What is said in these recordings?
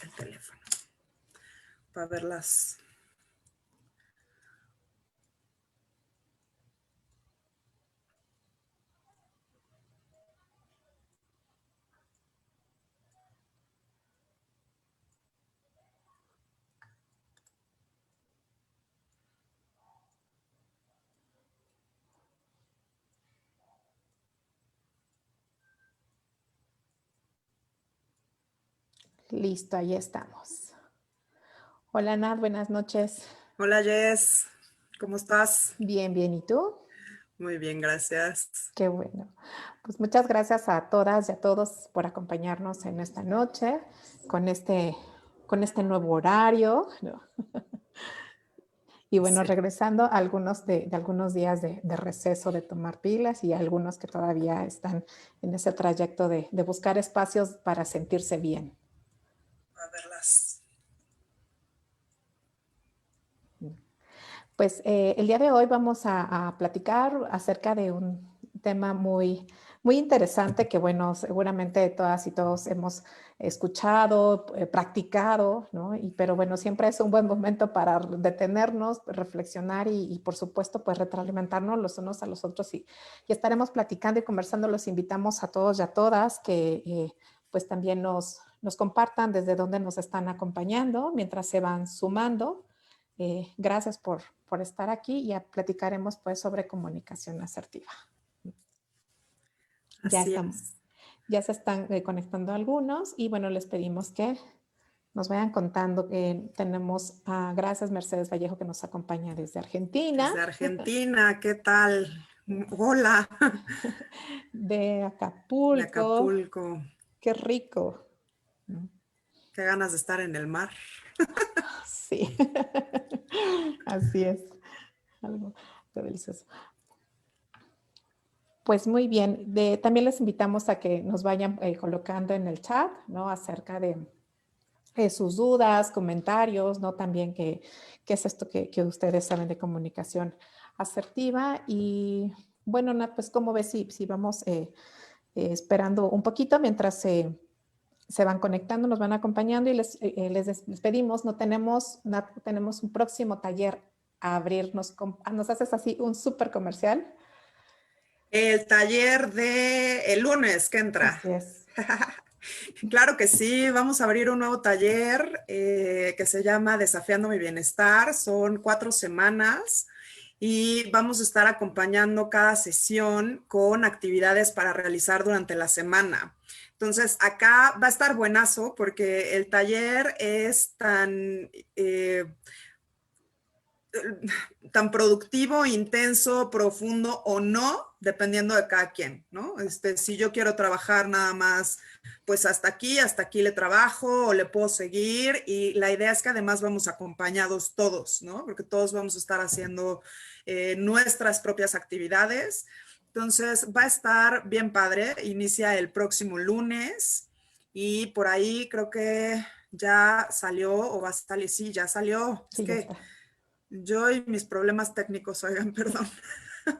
el teléfono para verlas. Listo, ahí estamos. Hola, Nat, buenas noches. Hola, Jess. ¿Cómo estás? Bien, bien. ¿Y tú? Muy bien, gracias. Qué bueno. Pues muchas gracias a todas y a todos por acompañarnos en esta noche con este nuevo horario, ¿no? Y bueno, Sí. regresando a algunos de algunos días de receso, de tomar pilas y algunos que todavía están en ese trayecto de buscar espacios para sentirse bien. A verlas. Pues el día de hoy vamos a platicar acerca de un tema muy, muy interesante que, bueno, seguramente todas y todos hemos escuchado, practicado, ¿no? Pero bueno, siempre es un buen momento para detenernos, reflexionar y por supuesto, pues retroalimentarnos los unos a los otros y estaremos platicando y conversando. Los invitamos a todos y a todas que pues también nos compartan desde dónde nos están acompañando mientras se van sumando. Gracias por estar aquí y platicaremos pues sobre comunicación asertiva. Así es. Ya se están conectando algunos y bueno, les pedimos que nos vayan contando que tenemos a gracias Mercedes Vallejo que nos acompaña desde Argentina. Desde Argentina, ¿qué tal? Hola. De Acapulco. De Acapulco. Qué rico. Qué ganas de estar en el mar. Sí, así es. Algo delicioso. Pues muy bien, también les invitamos a que nos vayan colocando en el chat, ¿no? Acerca de sus dudas, comentarios, ¿no? También qué es esto que ustedes saben de comunicación asertiva. Y bueno, Nat, pues como ves, si vamos esperando un poquito mientras se van conectando, nos van acompañando y les pedimos, tenemos un próximo taller a abrirnos, nos haces así un súper comercial. El taller de el lunes que entra. Así es. Claro que sí, vamos a abrir un nuevo taller que se llama Desafiando mi Bienestar. Son 4 semanas y vamos a estar acompañando cada sesión con actividades para realizar durante la semana. Entonces, acá va a estar buenazo porque el taller es tan productivo, intenso, profundo o no, dependiendo de cada quien, ¿no? Si yo quiero trabajar nada más, pues hasta aquí le trabajo o le puedo seguir, y la idea es que además vamos acompañados todos, ¿no? Porque todos vamos a estar haciendo nuestras propias actividades. Entonces va a estar bien padre, inicia el próximo lunes y por ahí creo que ya salió o va a salir, sí, ya salió. Sí, Es ya que está. yo y mis problemas técnicos, oigan, perdón,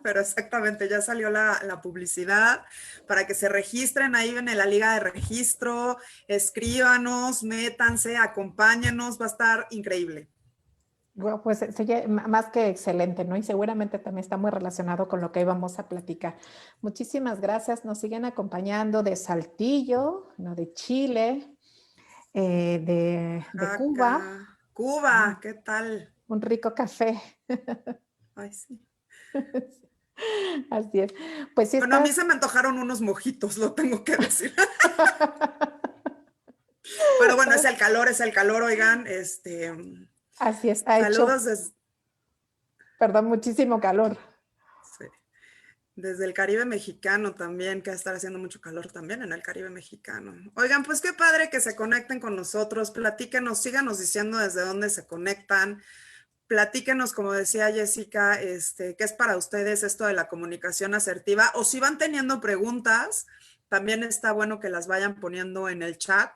pero exactamente, ya salió la publicidad para que se registren ahí en la liga de registro, escríbanos, métanse, acompáñenos, va a estar increíble. Bueno, pues sería más que excelente, ¿no? Y seguramente también está muy relacionado con lo que vamos a platicar. Muchísimas gracias. Nos siguen acompañando de Saltillo, ¿no? De Chile, de Cuba. Acá, Cuba, ¿qué tal? Un rico café. Ay, sí. Así es. Pues sí Bueno, a mí estás. se me antojaron unos mojitos, lo tengo que decir. Pero bueno, es el calor, oigan, Así es, ha hecho, saludos desde... perdón, muchísimo calor. Sí. Desde el Caribe mexicano también, que va a estar haciendo mucho calor también en el Caribe mexicano. Oigan, pues qué padre que se conecten con nosotros, platíquenos, síganos diciendo desde dónde se conectan, platíquenos, como decía Jessica, qué es para ustedes esto de la comunicación asertiva, o si van teniendo preguntas, también está bueno que las vayan poniendo en el chat.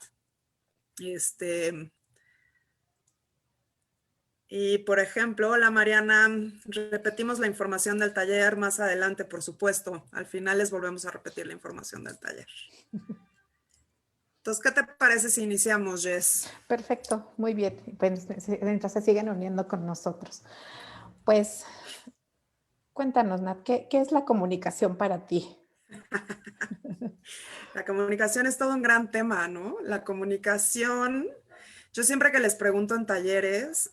Y por ejemplo, hola Mariana, repetimos la información del taller más adelante, por supuesto. Al final les volvemos a repetir la información del taller. Entonces, ¿qué te parece si iniciamos, Jess? Perfecto, muy bien. Pues, mientras se siguen uniendo con nosotros. Pues cuéntanos, Nat, ¿qué es la comunicación para ti? La comunicación es todo un gran tema, ¿no? La comunicación, yo siempre que les pregunto en talleres,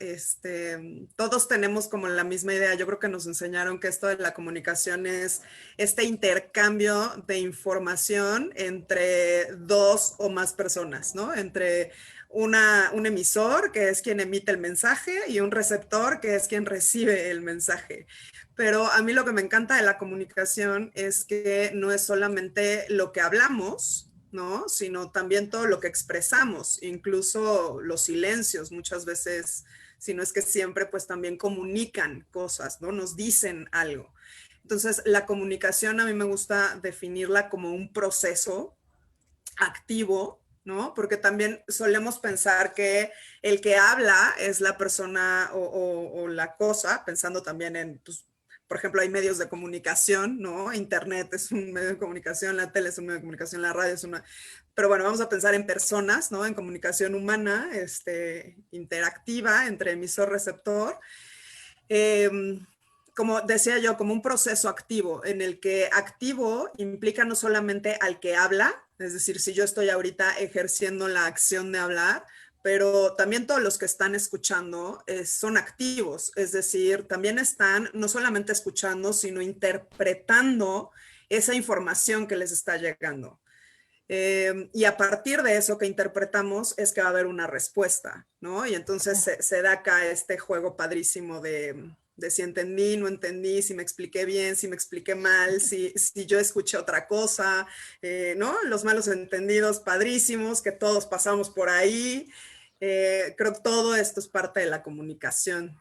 todos tenemos como la misma idea. Yo creo que nos enseñaron que esto de la comunicación es este intercambio de información entre dos o más personas, ¿no? Entre un emisor, que es quien emite el mensaje, y un receptor, que es quien recibe el mensaje. Pero a mí lo que me encanta de la comunicación es que no es solamente lo que hablamos, ¿no? Sino también todo lo que expresamos, incluso los silencios muchas veces, si no es que siempre, pues también comunican cosas, ¿no? Nos dicen algo. Entonces, la comunicación a mí me gusta definirla como un proceso activo, ¿no? Porque también solemos pensar que el que habla es la persona o la cosa, pensando también en, pues, por ejemplo, hay medios de comunicación, ¿no? Internet es un medio de comunicación, la tele es un medio de comunicación, la radio es una... Pero bueno, vamos a pensar en personas, ¿no? En comunicación humana, interactiva entre emisor-receptor. Eh, como decía yo, como un proceso activo, en el que activo implica no solamente al que habla, es decir, si yo estoy ahorita ejerciendo la acción de hablar, pero también todos los que están escuchando son activos, es decir, también están no solamente escuchando, sino interpretando esa información que les está llegando. Y a partir de eso que interpretamos es que va a haber una respuesta, ¿no? Y entonces se da acá este juego padrísimo de si entendí, no entendí, si me expliqué bien, si me expliqué mal, si yo escuché otra cosa, ¿no? Los malos entendidos padrísimos, que todos pasamos por ahí. Creo que todo esto es parte de la comunicación,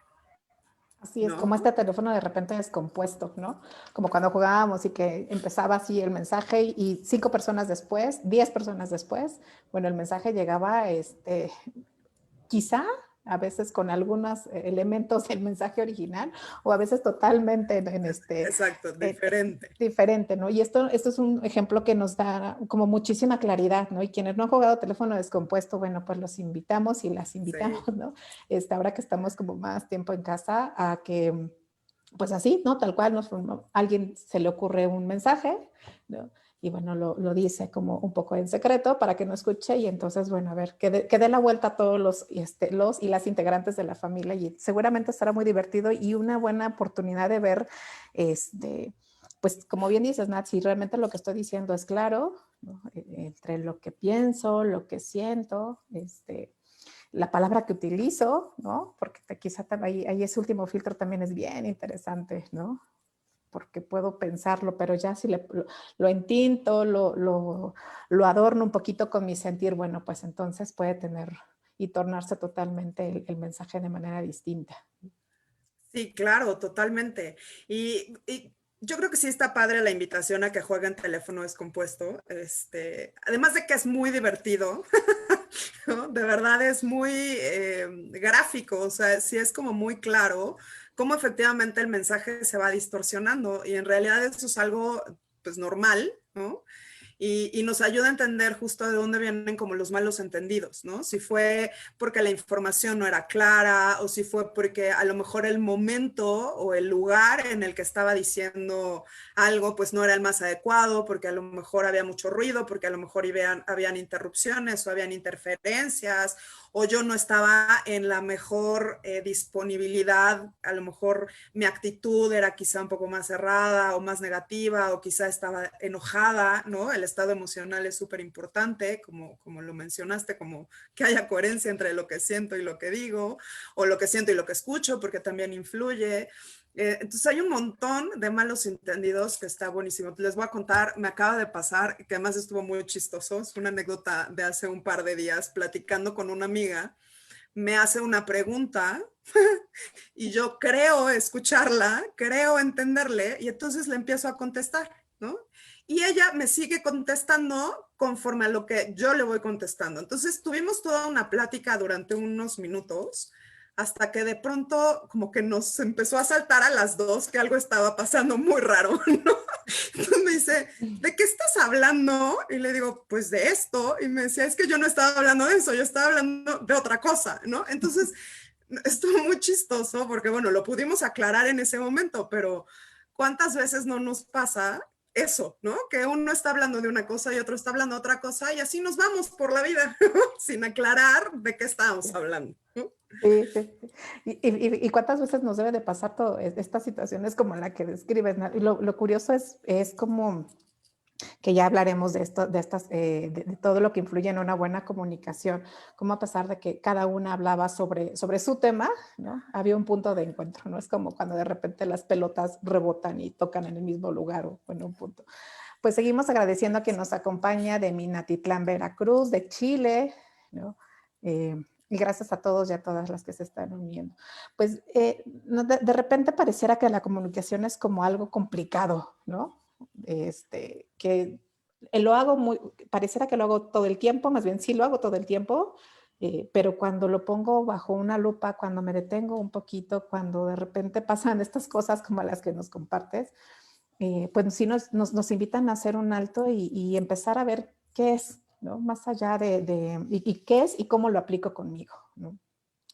Así es, como ¿no? este teléfono de repente descompuesto, ¿no? Como cuando jugábamos y que empezaba así el mensaje y 5 personas después, 10 personas después, bueno, el mensaje llegaba, quizá a veces con algunos elementos del mensaje original o a veces totalmente Exacto, diferente. diferente, ¿no? Y esto es un ejemplo que nos da como muchísima claridad, ¿no? Y quienes no han jugado teléfono descompuesto, bueno, pues los invitamos y las invitamos, Sí. ¿no? Ahora que estamos como más tiempo en casa, a que, pues así, ¿no? Tal cual, alguien se le ocurre un mensaje, ¿no? Y bueno, lo dice como un poco en secreto para que no escuche y entonces, bueno, a ver, que dé la vuelta a todos los y las integrantes de la familia y seguramente estará muy divertido y una buena oportunidad de ver, pues como bien dices, Nat, si realmente lo que estoy diciendo es claro, ¿no? Entre lo que pienso, lo que siento, la palabra que utilizo, ¿no? Porque quizá ahí ese último filtro también es bien interesante, ¿no? Porque puedo pensarlo, pero ya si lo entinto, lo adorno un poquito con mi sentir, bueno, pues entonces puede tener y tornarse totalmente el mensaje de manera distinta. Sí, claro, totalmente. Y yo creo que sí está padre la invitación a que jueguen teléfono descompuesto. Además de que es muy divertido, ¿no? De verdad es muy gráfico, o sea, sí es como muy claro cómo efectivamente el mensaje se va distorsionando y en realidad eso es algo pues normal, ¿no? Y nos ayuda a entender justo de dónde vienen como los malos entendidos, ¿no? Si fue porque la información no era clara o si fue porque a lo mejor el momento o el lugar en el que estaba diciendo algo pues no era el más adecuado, porque a lo mejor había mucho ruido, porque a lo mejor habían interrupciones o habían interferencias o yo no estaba en la mejor disponibilidad, a lo mejor mi actitud era quizá un poco más cerrada o más negativa o quizá estaba enojada, ¿no? El estado emocional es súper importante, como lo mencionaste, como que haya coherencia entre lo que siento y lo que digo, o lo que siento y lo que escucho, porque también influye. Entonces hay un montón de malos entendidos que está buenísimo. Les voy a contar, me acaba de pasar, que además estuvo muy chistoso, es una anécdota de hace un par de días, platicando con una amiga, me hace una pregunta y yo creo escucharla, creo entenderle y entonces le empiezo a contestar, ¿no? Y ella me sigue contestando conforme a lo que yo le voy contestando. Entonces tuvimos toda una plática durante unos minutos hasta que de pronto como que nos empezó a saltar a las dos que algo estaba pasando muy raro, ¿no? Entonces me dice, ¿de qué estás hablando? Y le digo, pues de esto. Y me decía, es que yo no estaba hablando de eso, yo estaba hablando de otra cosa, ¿no? Entonces, estuvo muy chistoso porque, bueno, lo pudimos aclarar en ese momento, pero ¿cuántas veces no nos pasa eso, ¿no? Que uno está hablando de una cosa y otro está hablando de otra cosa y así nos vamos por la vida sin aclarar de qué estábamos hablando, ¿no? Sí, sí, sí. Y cuántas veces nos debe de pasar todo, estas situaciones como la que describes, ¿no? Y lo curioso es como que ya hablaremos de esto, de todo lo que influye en una buena comunicación, como a pesar de que cada una hablaba sobre su tema, ¿no? Había un punto de encuentro, ¿no? Es como cuando de repente las pelotas rebotan y tocan en el mismo lugar o en un punto. Pues seguimos agradeciendo a quien nos acompaña de Minatitlán, Veracruz, de Chile, ¿no? Y gracias a todos y a todas las que se están uniendo. Pues de repente pareciera que la comunicación es como algo complicado, ¿no? Que lo hago pareciera que lo hago todo el tiempo, más bien sí lo hago todo el tiempo, pero cuando lo pongo bajo una lupa, cuando me detengo un poquito, cuando de repente pasan estas cosas como las que nos compartes, pues sí nos invitan a hacer un alto y empezar a ver qué es, ¿no? Más allá y qué es y cómo lo aplico conmigo, ¿no?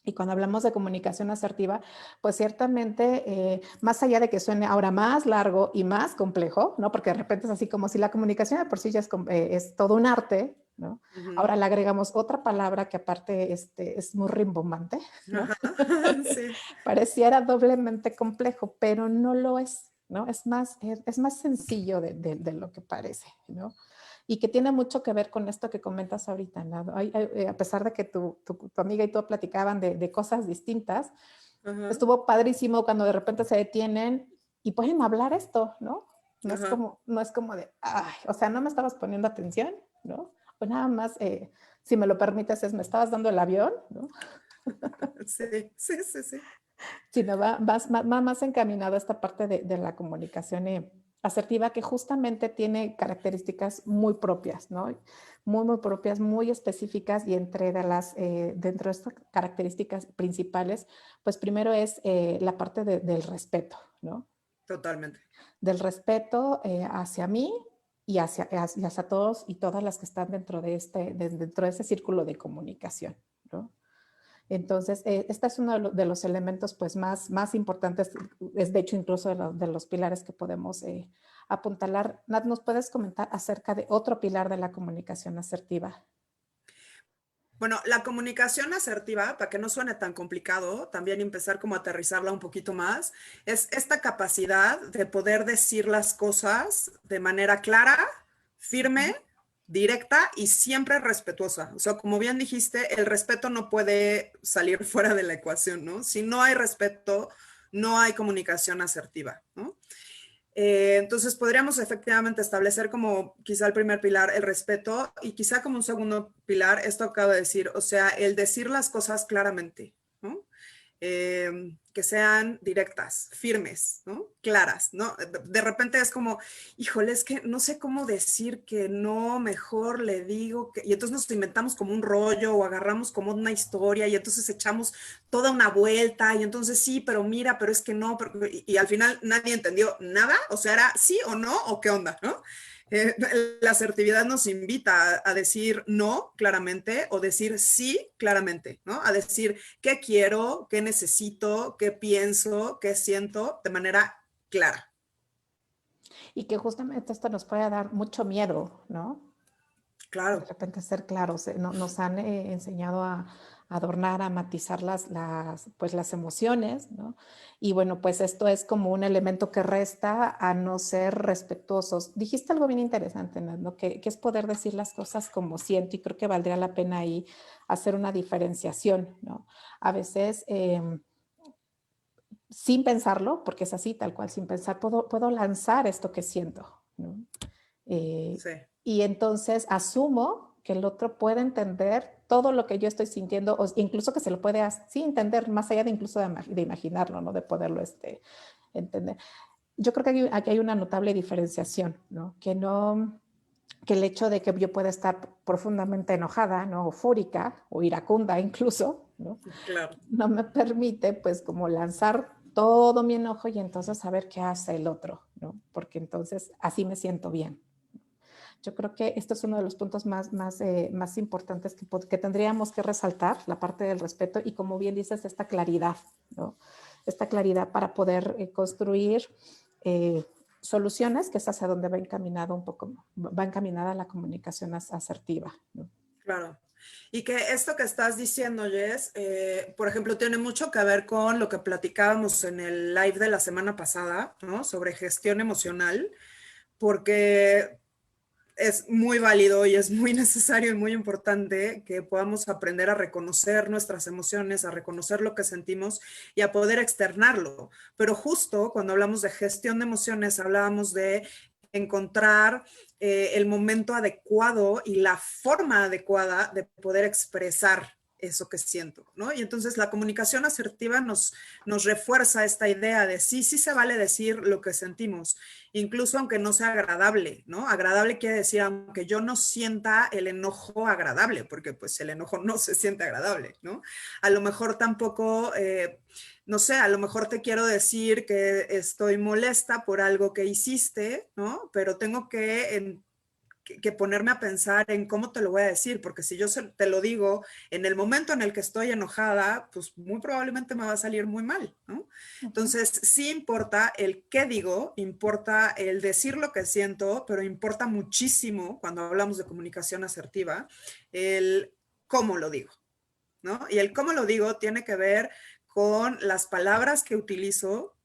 Y cuando hablamos de comunicación asertiva, pues ciertamente, más allá de que suene ahora más largo y más complejo, ¿no? Porque de repente es así como si la comunicación de por sí ya es todo un arte, ¿no? Ahora le agregamos otra palabra que aparte es muy rimbombante, ¿no? Sí. Pareciera doblemente complejo, pero no lo es, ¿no? Es más sencillo de lo que parece, ¿no? Y que tiene mucho que ver con esto que comentas ahorita, ¿no? A pesar de que tu amiga y tú platicaban de cosas distintas, estuvo padrísimo cuando de repente se detienen y pueden hablar esto, ¿no? No es como de, ay, o sea, no me estabas poniendo atención, ¿no? O nada más, si me lo permites, me estabas dando el avión, ¿no? Sí, sí, sí, sí. Sino vas más encaminado a esta parte de la comunicación asertiva que justamente tiene características muy propias, ¿no? Muy propias, muy específicas y dentro de estas características principales, pues primero es la parte del respeto, ¿no? Totalmente. Del respeto hacia mí y hacia todos y todas las que están dentro de ese círculo de comunicación, ¿no? Entonces, este es uno de los elementos pues, más importantes, es de hecho incluso de los pilares que podemos apuntalar. Nat, ¿nos puedes comentar acerca de otro pilar de la comunicación asertiva? Bueno, la comunicación asertiva, para que no suene tan complicado, también empezar como a aterrizarla un poquito más, es esta capacidad de poder decir las cosas de manera clara, firme, directa y siempre respetuosa. O sea, como bien dijiste, el respeto no puede salir fuera de la ecuación, ¿no? Si no hay respeto, no hay comunicación asertiva, ¿no? Entonces podríamos efectivamente establecer como quizá el primer pilar el respeto y quizá como un segundo pilar esto acabo de decir, o sea, el decir las cosas claramente, ¿no? Que sean directas, firmes, ¿no? Claras, ¿no? De repente es como, híjole, es que no sé cómo decir que no, mejor le digo que... Y entonces nos inventamos como un rollo o agarramos como una historia y entonces echamos toda una vuelta y entonces sí, pero mira, pero es que no, y al final nadie entendió nada, o sea, era sí o no o qué onda, ¿no? La asertividad nos invita a decir no claramente o decir sí claramente, ¿no? A decir qué quiero, qué necesito, qué pienso, qué siento de manera clara. Y que justamente esto nos puede dar mucho miedo, ¿no? De Claro. repente ser claros, nos han enseñado a adornar, a matizar pues las emociones, ¿no? Y bueno, pues esto es como un elemento que resta a no ser respetuosos. Dijiste algo bien interesante, ¿no? Que es poder decir las cosas como siento y creo que valdría la pena ahí hacer una diferenciación, ¿no? A veces, sin pensarlo, porque es así, tal cual, sin pensar, puedo lanzar esto que siento, ¿no? Eh, Sí. y entonces asumo que el otro puede entender todo lo que yo estoy sintiendo, o incluso que se lo puede así entender, más allá de incluso de imaginarlo, ¿no? De poderlo entender. Yo creo que aquí hay una notable diferenciación, ¿no? Que el hecho de que yo pueda estar profundamente enojada, ¿no? O fúrica, o iracunda incluso, ¿no? Claro. No me permite, pues, como lanzar todo mi enojo y entonces saber qué hace el otro, ¿no? Porque entonces así me siento bien. Yo creo que esto es uno de los puntos más importantes que tendríamos que resaltar, la parte del respeto y, como bien dices, esta claridad, ¿no? Esta claridad para poder construir soluciones, que es hacia donde va encaminado un poco, va encaminada la comunicación asertiva, ¿no? Claro. Y que esto que estás diciendo, Jess, por ejemplo, tiene mucho que ver con lo que platicábamos en el live de la semana pasada, ¿no? Sobre gestión emocional, porque es muy válido y es muy necesario y muy importante que podamos aprender a reconocer nuestras emociones, a reconocer lo que sentimos y a poder externarlo. Pero justo cuando hablamos de gestión de emociones, hablábamos de encontrar el momento adecuado y la forma adecuada de poder expresar eso que siento, ¿no? Y entonces la comunicación asertiva nos refuerza esta idea de sí se vale decir lo que sentimos, incluso aunque no sea agradable, ¿no? Agradable quiere decir aunque yo no sienta el enojo agradable, porque pues el enojo no se siente agradable, ¿no? A lo mejor tampoco, no sé, a lo mejor te quiero decir que estoy molesta por algo que hiciste, ¿no? Pero tengo que ponerme a pensar en cómo te lo voy a decir, porque si yo te lo digo en el momento en el que estoy enojada, pues muy probablemente me va a salir muy mal, ¿no? Entonces, sí importa el qué digo, importa el decir lo que siento, pero importa muchísimo, cuando hablamos de comunicación asertiva, el cómo lo digo, ¿no? Y el cómo lo digo tiene que ver con las palabras que utilizo,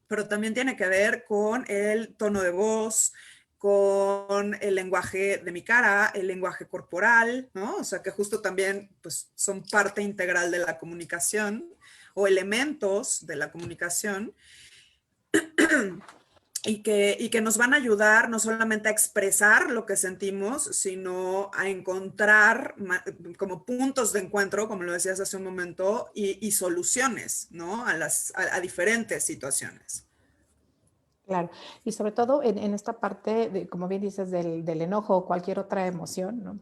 pero también tiene que ver con el tono de voz, con el lenguaje de mi cara, el lenguaje corporal, ¿no? O sea, que justo también pues, son parte integral de la comunicación o elementos de la comunicación y que nos van a ayudar no solamente a expresar lo que sentimos, sino a encontrar como puntos de encuentro, como lo decías hace un momento, y soluciones, ¿no? A diferentes situaciones. Claro, y sobre todo en esta parte, como bien dices, del enojo o cualquier otra emoción, ¿no?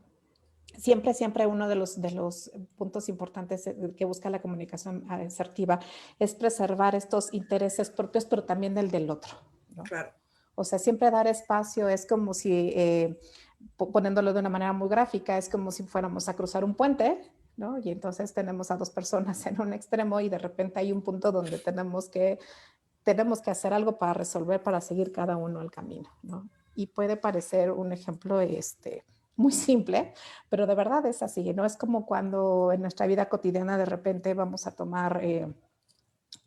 Siempre uno de los puntos importantes que busca la comunicación asertiva es preservar estos intereses propios, pero también del otro, ¿no? Claro. O sea, siempre dar espacio es como si, poniéndolo de una manera muy gráfica, es como si fuéramos a cruzar un puente, ¿no? Y entonces tenemos a dos personas en un extremo y de repente hay un punto donde tenemos que hacer algo para resolver, para seguir cada uno el camino, ¿no? Y puede parecer un ejemplo muy simple, pero de verdad es así, ¿no? Es como cuando en nuestra vida cotidiana de repente vamos a tomar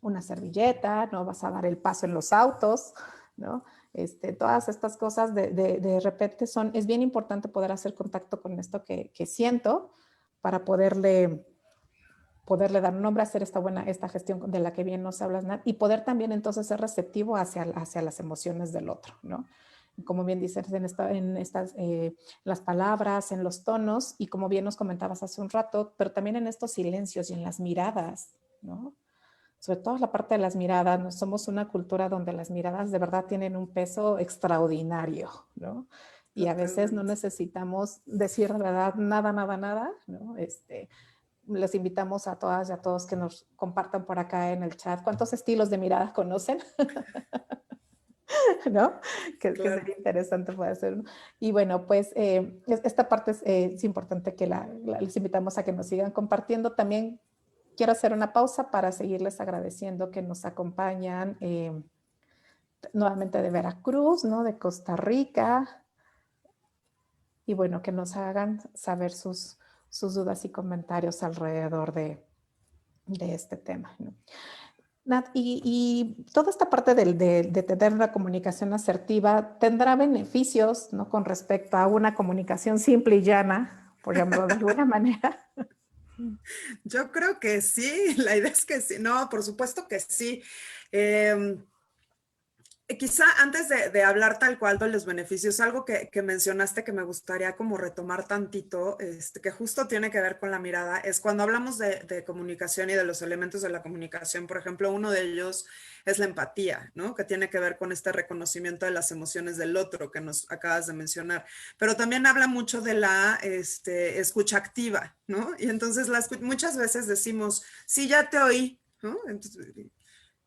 una servilleta, ¿no? Vas a dar el paso en los autos, ¿no? Todas estas cosas de repente es bien importante poder hacer contacto con esto que siento para poderle dar un nombre, hacer esta gestión de la que bien nos hablas, Nat, y poder también entonces ser receptivo hacia las emociones del otro, ¿no? Como bien dices, en estas, las palabras, en los tonos, y como bien nos comentabas hace un rato, pero también en estos silencios y en las miradas, ¿no? Sobre todo la parte de las miradas, ¿no? Somos una cultura donde las miradas de verdad tienen un peso extraordinario, ¿no? Y a veces no necesitamos decir de verdad nada, ¿no? Les invitamos a todas y a todos que nos compartan por acá en el chat cuántos estilos de mirada conocen, ¿no? Que sería interesante poder hacer. Y bueno, pues esta parte es importante que les invitamos a que nos sigan compartiendo. También quiero hacer una pausa para seguirles agradeciendo que nos acompañan nuevamente de Veracruz, ¿no? De Costa Rica. Y bueno, que nos hagan saber sus dudas y comentarios alrededor de este tema, ¿no? Nat, y toda esta parte de tener una comunicación asertiva tendrá beneficios, ¿no? Con respecto a una comunicación simple y llana, por ejemplo, de alguna manera. Yo creo que sí, la idea es que sí, no, por supuesto que sí. Quizá antes de hablar tal cual de los beneficios, algo que mencionaste que me gustaría como retomar tantito, que justo tiene que ver con la mirada, es cuando hablamos de comunicación y de los elementos de la comunicación, por ejemplo, uno de ellos es la empatía, ¿no? Que tiene que ver con este reconocimiento de las emociones del otro que nos acabas de mencionar, pero también habla mucho de la escucha activa, ¿no? Y entonces muchas veces decimos, sí, ya te oí, ¿no? Entonces,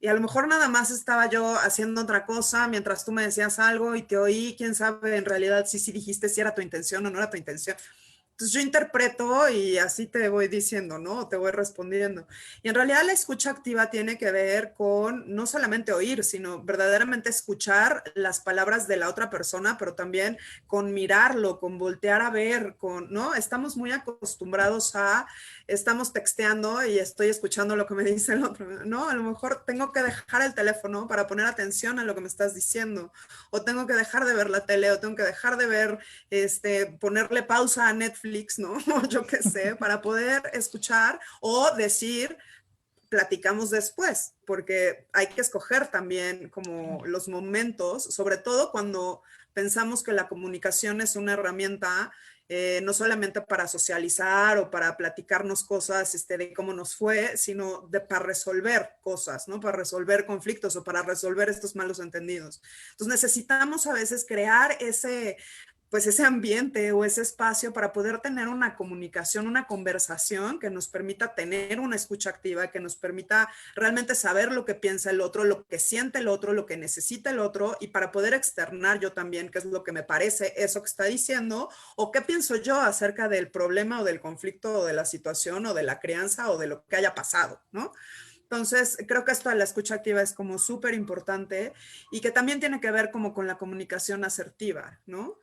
Y a lo mejor nada más estaba yo haciendo otra cosa mientras tú me decías algo y te oí, quién sabe en realidad si dijiste si era tu intención o no era tu intención. Entonces yo interpreto y así te voy diciendo, ¿no? Te voy respondiendo. Y en realidad la escucha activa tiene que ver con no solamente oír, sino verdaderamente escuchar las palabras de la otra persona, pero también con mirarlo, con voltear a ver, con, ¿no? Estamos muy acostumbrados a, estamos texteando y estoy escuchando lo que me dice el otro, ¿no? A lo mejor tengo que dejar el teléfono para poner atención a lo que me estás diciendo, o tengo que dejar de ver la tele, o tengo que dejar de ver, ponerle pausa a Netflix, ¿no? Yo qué sé, para poder escuchar o decir, platicamos después, porque hay que escoger también como los momentos, sobre todo cuando pensamos que la comunicación es una herramienta no solamente para socializar o para platicarnos cosas de cómo nos fue, sino para resolver cosas, ¿no? Para resolver conflictos o para resolver estos malos entendidos. Entonces necesitamos a veces crear pues ese ambiente o ese espacio para poder tener una comunicación, una conversación que nos permita tener una escucha activa, que nos permita realmente saber lo que piensa el otro, lo que siente el otro, lo que necesita el otro, y para poder externar yo también qué es lo que me parece eso que está diciendo o qué pienso yo acerca del problema o del conflicto o de la situación o de la crianza o de lo que haya pasado, ¿no? Entonces, creo que esto de la escucha activa es como súper importante y que también tiene que ver como con la comunicación asertiva, ¿no?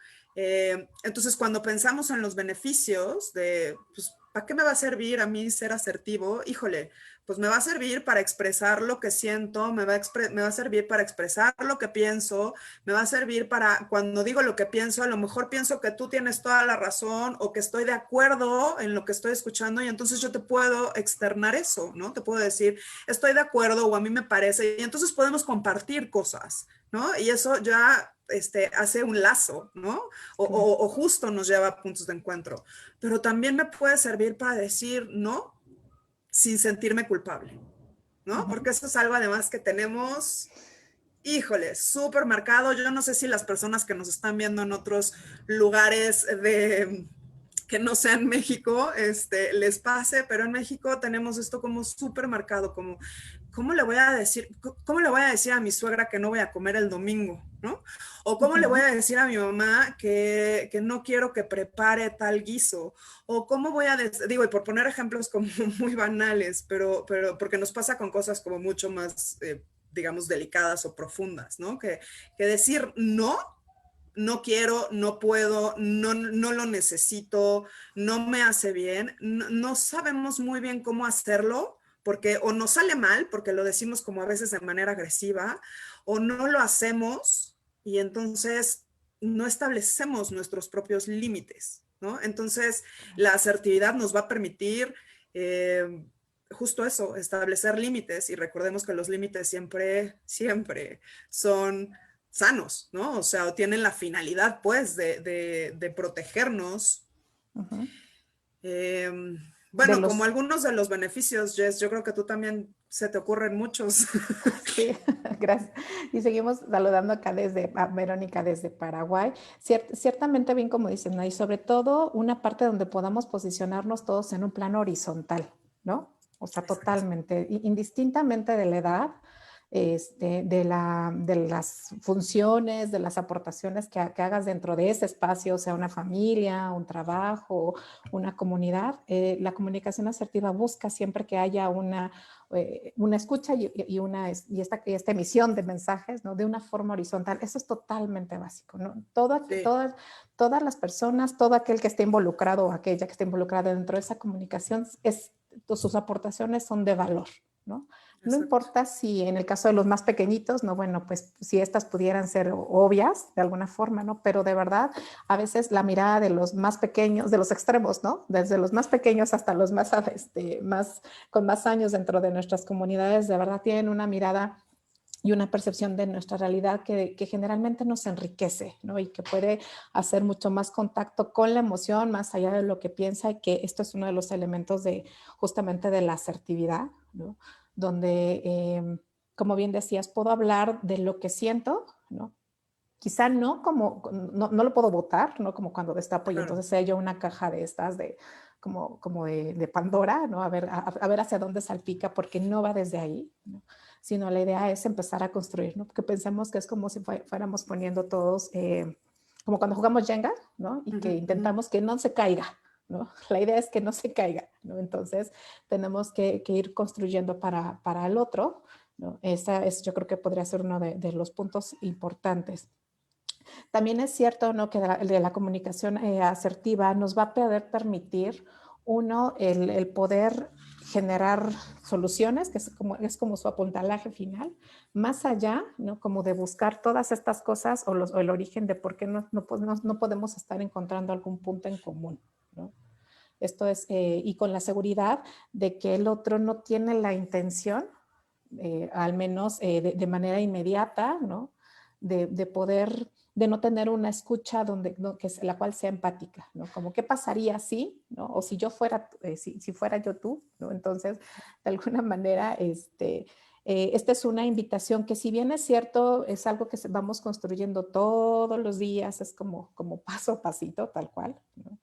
Entonces, cuando pensamos en los beneficios de, pues, ¿para qué me va a servir a mí ser asertivo? Híjole, pues me va a servir para expresar lo que siento, me va a servir para expresar lo que pienso, me va a servir para, cuando digo lo que pienso, a lo mejor pienso que tú tienes toda la razón o que estoy de acuerdo en lo que estoy escuchando y entonces yo te puedo externar eso, ¿no? Te puedo decir, estoy de acuerdo o a mí me parece y entonces podemos compartir cosas, ¿no? Y eso ya hace un lazo, ¿no? O justo nos lleva a puntos de encuentro. Pero también me puede servir para decir no sin sentirme culpable, ¿no? Porque eso es algo además que tenemos, híjole, súper marcado. Yo no sé si las personas que nos están viendo en otros lugares que no sean México, les pase, pero en México tenemos esto como súper marcado, como, ¿cómo le voy a decir a mi suegra que no voy a comer el domingo, ¿no? O ¿cómo le voy a decir a mi mamá que no quiero que prepare tal guiso? O ¿cómo voy a digo, y por poner ejemplos como muy banales, pero porque nos pasa con cosas como mucho más, digamos, delicadas o profundas, ¿no? Que decir no quiero, no puedo, no lo necesito, no me hace bien, no sabemos muy bien cómo hacerlo, porque o nos sale mal, porque lo decimos como a veces de manera agresiva, o no lo hacemos y entonces no establecemos nuestros propios límites, ¿no? Entonces, la asertividad nos va a permitir justo eso, establecer límites y recordemos que los límites siempre son sanos, ¿no? O sea, tienen la finalidad, pues, de protegernos. Eh, De bueno, como los, algunos de los beneficios, Jess, yo creo que tú también se te ocurren muchos. sí, gracias. Y seguimos saludando acá desde a Verónica desde Paraguay. Ciertamente bien como dicen, ¿no? Y sobre todo una parte donde podamos posicionarnos todos en un plano horizontal, ¿no? O sea, Exacto. totalmente, indistintamente de la edad, de las funciones, de las aportaciones que hagas dentro de ese espacio, sea una familia, un trabajo, una comunidad. La comunicación asertiva busca siempre que haya una escucha y esta emisión de mensajes, ¿no? De una forma horizontal. Eso es totalmente básico, ¿no? Sí. Todas las personas, todo aquel que esté involucrado o aquella que esté involucrada dentro de esa comunicación, sus aportaciones son de valor, ¿no? No Exacto. importa si en el caso de los más pequeñitos, no, bueno, pues si estas pudieran ser obvias de alguna forma, ¿no? Pero de verdad, a veces la mirada de los más pequeños, de los extremos, ¿no? Desde los más pequeños hasta los más con más años dentro de nuestras comunidades, de verdad tienen una mirada y una percepción de nuestra realidad que generalmente nos enriquece, ¿no? Y que puede hacer mucho más contacto con la emoción, más allá de lo que piensa, y que esto es uno de los elementos justamente de la asertividad, ¿no? Donde, como bien decías, puedo hablar de lo que siento, ¿no? Quizá no lo puedo votar, ¿no? Como cuando destapo y Claro. entonces hay yo una caja de estas como de Pandora, ¿no? A ver hacia dónde salpica, porque no va desde ahí, ¿no? Sino la idea es empezar a construir, ¿no? Porque pensamos que es como si fuéramos poniendo todos, como cuando jugamos Jenga, ¿no? Y que intentamos que no se caiga, ¿no? La idea es que no se caiga, ¿no? Entonces tenemos que ir construyendo para el otro, ¿no? Esa es, yo creo que podría ser uno de los puntos importantes. También es cierto, ¿no?, que de la comunicación asertiva nos va a poder permitir, uno, el poder generar soluciones, que es como su apuntalaje final, más allá, ¿no?, como de buscar todas estas cosas o el origen de por qué no podemos estar encontrando algún punto en común, ¿no? Esto es, y con la seguridad de que el otro no tiene la intención, al menos de manera inmediata, ¿no?, de poder, de no tener una escucha donde, ¿no?, la cual sea empática, ¿no? Como, ¿qué pasaría si, ¿no? O si yo fuera, si fuera yo tú, ¿no? Entonces, de alguna manera, esta es una invitación que, si bien es cierto, es algo que vamos construyendo todos los días, es como paso a pasito, tal cual, ¿no?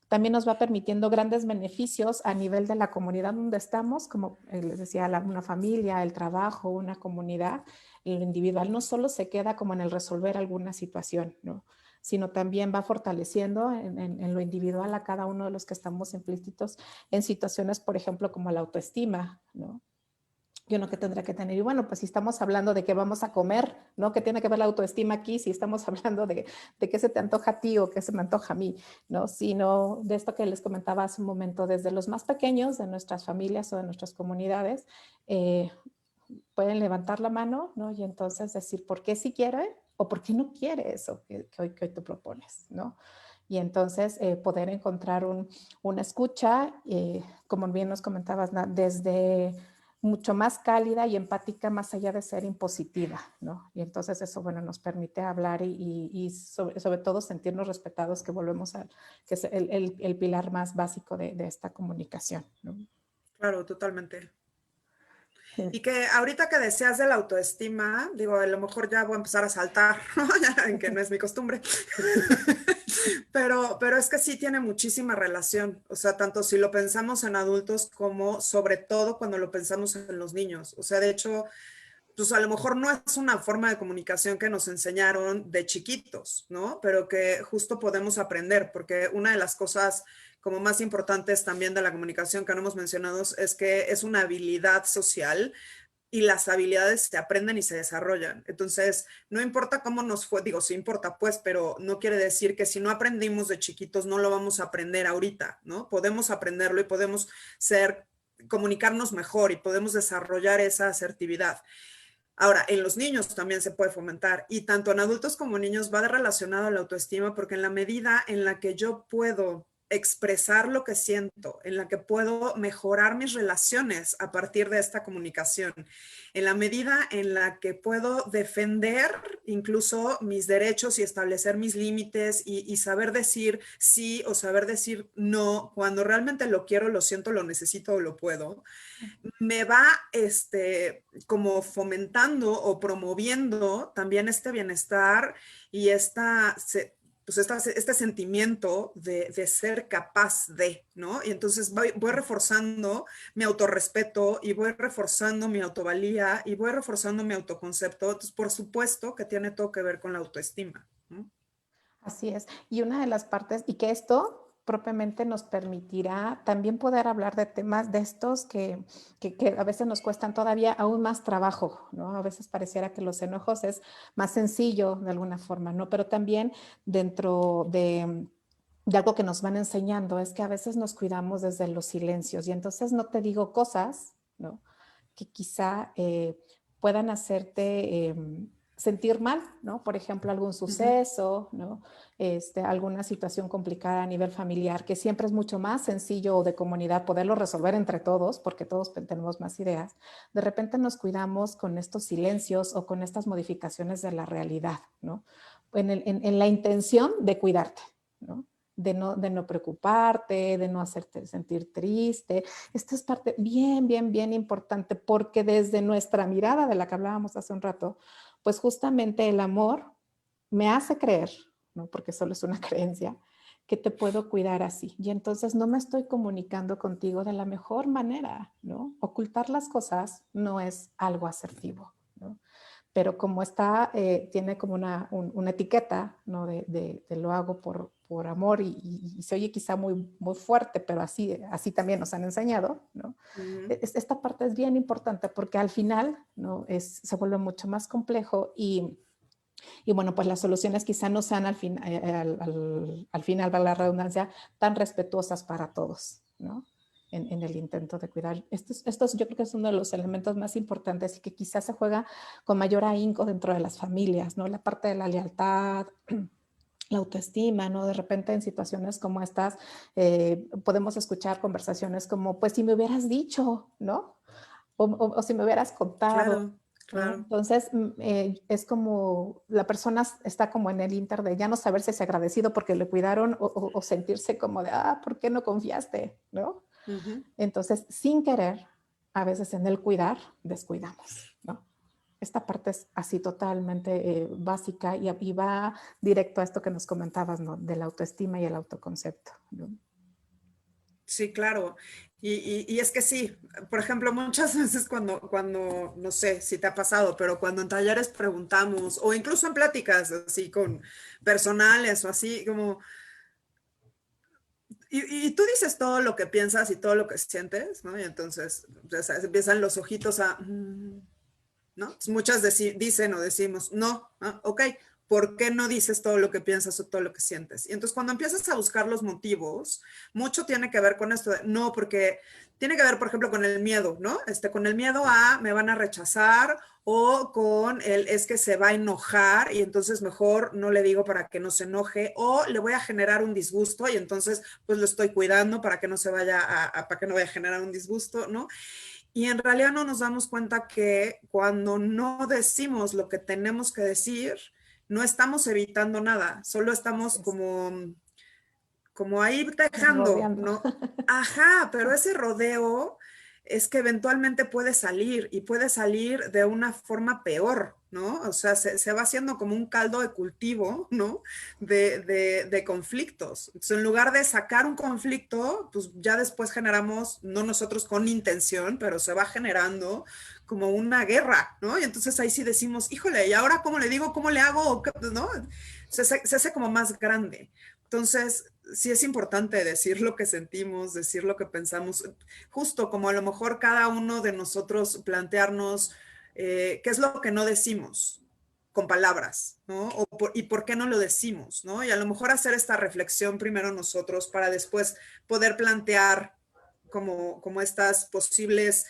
También nos va permitiendo grandes beneficios a nivel de la comunidad donde estamos, como les decía, una familia, el trabajo, una comunidad. Lo individual no solo se queda como en el resolver alguna situación, ¿no?, sino también va fortaleciendo en lo individual a cada uno de los que estamos implícitos en situaciones, por ejemplo, como la autoestima, ¿no? Y uno que tendrá que tener, y bueno, pues si estamos hablando de qué vamos a comer, ¿no? ¿Qué tiene que ver la autoestima aquí? Si estamos hablando de qué se te antoja a ti o qué se me antoja a mí, ¿no? Sino de esto que les comentaba hace un momento, desde los más pequeños de nuestras familias o de nuestras comunidades, pueden levantar la mano, ¿no? Y entonces decir por qué sí quiere o por qué no quiere eso que hoy tú propones, ¿no? Y entonces poder encontrar una escucha, como bien nos comentabas, desde mucho más cálida y empática, más allá de ser impositiva, ¿no? Y entonces eso, bueno, nos permite hablar y sobre todo sentirnos respetados, que volvemos a, que es el pilar más básico de esta comunicación, ¿no? Claro, totalmente. Y que ahorita que decías de la autoestima, digo, a lo mejor ya voy a empezar a saltar, ¿no? Ya, que no es mi costumbre. Pero es que sí tiene muchísima relación, o sea, tanto si lo pensamos en adultos como sobre todo cuando lo pensamos en los niños. O sea, de hecho, pues a lo mejor no es una forma de comunicación que nos enseñaron de chiquitos, ¿no? Pero que justo podemos aprender, porque una de las cosas como más importantes también de la comunicación que no hemos mencionado es que es una habilidad social y las habilidades se aprenden y se desarrollan. Entonces, no importa cómo nos fue, digo, sí importa pues, pero no quiere decir que si no aprendimos de chiquitos no lo vamos a aprender ahorita, ¿no? Podemos aprenderlo y podemos comunicarnos mejor y podemos desarrollar esa asertividad. Ahora, en los niños también se puede fomentar y tanto en adultos como en niños va relacionado a la autoestima porque en la medida en la que yo puedo expresar lo que siento, en la que puedo mejorar mis relaciones a partir de esta comunicación, en la medida en la que puedo defender incluso mis derechos y establecer mis límites y saber decir sí o saber decir no, cuando realmente lo quiero, lo siento, lo necesito o lo puedo, me va como fomentando o promoviendo también este bienestar y este sentimiento de ser capaz de, ¿no? Y entonces voy reforzando mi autorrespeto y voy reforzando mi autovalía y voy reforzando mi autoconcepto. Entonces, por supuesto que tiene todo que ver con la autoestima, ¿no? Así es. Y una de las partes, y que esto propiamente nos permitirá también poder hablar de temas de estos que a veces nos cuestan todavía aún más trabajo, ¿no? A veces pareciera que los enojos es más sencillo de alguna forma, ¿no? Pero también dentro de algo que nos van enseñando es que a veces nos cuidamos desde los silencios y entonces no te digo cosas, ¿no?, que quizá puedan hacerte sentir mal, ¿no? Por ejemplo, algún suceso, ¿no? Alguna situación complicada a nivel familiar, que siempre es mucho más sencillo o de comunidad poderlo resolver entre todos, porque todos tenemos más ideas. De repente nos cuidamos con estos silencios o con estas modificaciones de la realidad, ¿no? En la intención de cuidarte, ¿no? De no preocuparte, de no hacerte sentir triste. Esta es parte bien, bien, bien importante porque desde nuestra mirada de la que hablábamos hace un rato, pues justamente el amor me hace creer, ¿no?, porque solo es una creencia, que te puedo cuidar así. Y entonces no me estoy comunicando contigo de la mejor manera, ¿no? Ocultar las cosas no es algo asertivo, ¿no? Pero como está, tiene como una etiqueta, ¿no? De lo hago por amor y se oye quizá muy, muy fuerte, pero así también nos han enseñado, ¿no? Esta parte es bien importante porque al final, ¿no? Se vuelve mucho más complejo y bueno, pues las soluciones quizá no sean al final, valga la redundancia, tan respetuosas para todos, ¿no? En el intento de cuidar. Estos yo creo que es uno de los elementos más importantes y que quizás se juega con mayor ahínco dentro de las familias, ¿no? La parte de la lealtad, la autoestima, ¿no? De repente en situaciones como estas podemos escuchar conversaciones como, pues si me hubieras dicho, ¿no? O si me hubieras contado, Claro, ¿no? claro. Entonces, es como la persona está como en el inter de ya no saberse si agradecido porque le cuidaron o sentirse como de, ¿por qué no confiaste? ¿No? Entonces, sin querer, a veces en el cuidar, descuidamos, ¿no? Esta parte es así totalmente básica y va directo a esto que nos comentabas, ¿no? De la autoestima y el autoconcepto, ¿no? Sí, claro. Y es que sí, por ejemplo, muchas veces cuando, no sé si te ha pasado, pero cuando en talleres preguntamos, o incluso en pláticas así con personales o así, como, y tú dices todo lo que piensas y todo lo que sientes, ¿no? Y entonces ya sabes, empiezan los ojitos a, ¿no? Entonces, muchas dicen o decimos, no, ok, ¿por qué no dices todo lo que piensas o todo lo que sientes? Y entonces cuando empiezas a buscar los motivos, mucho tiene que ver con esto, no, porque tiene que ver, por ejemplo, con el miedo, ¿no? Con el miedo a me van a rechazar o con el es que se va a enojar y entonces mejor no le digo para que no se enoje o le voy a generar un disgusto y entonces pues lo estoy cuidando para que no se vaya para que no vaya a generar un disgusto, ¿no? Y en realidad no nos damos cuenta que cuando no decimos lo que tenemos que decir, no estamos evitando nada, solo estamos como ahí dejando, Rodeando. ¿no? Ajá, pero ese rodeo es que eventualmente puede salir y puede salir de una forma peor, ¿no? O sea, se va haciendo como un caldo de cultivo, ¿no? De conflictos. Entonces, en lugar de sacar un conflicto, pues ya después generamos, no nosotros con intención, pero se va generando como una guerra, ¿no? Y entonces ahí sí decimos, híjole, ¿y ahora cómo le digo? ¿Cómo le hago? ¿No? Se hace como más grande. Entonces, sí es importante decir lo que sentimos, decir lo que pensamos, justo como a lo mejor cada uno de nosotros plantearnos qué es lo que no decimos con palabras, ¿no? ¿Y por qué no lo decimos, ¿no? Y a lo mejor hacer esta reflexión primero nosotros para después poder plantear como estas posibles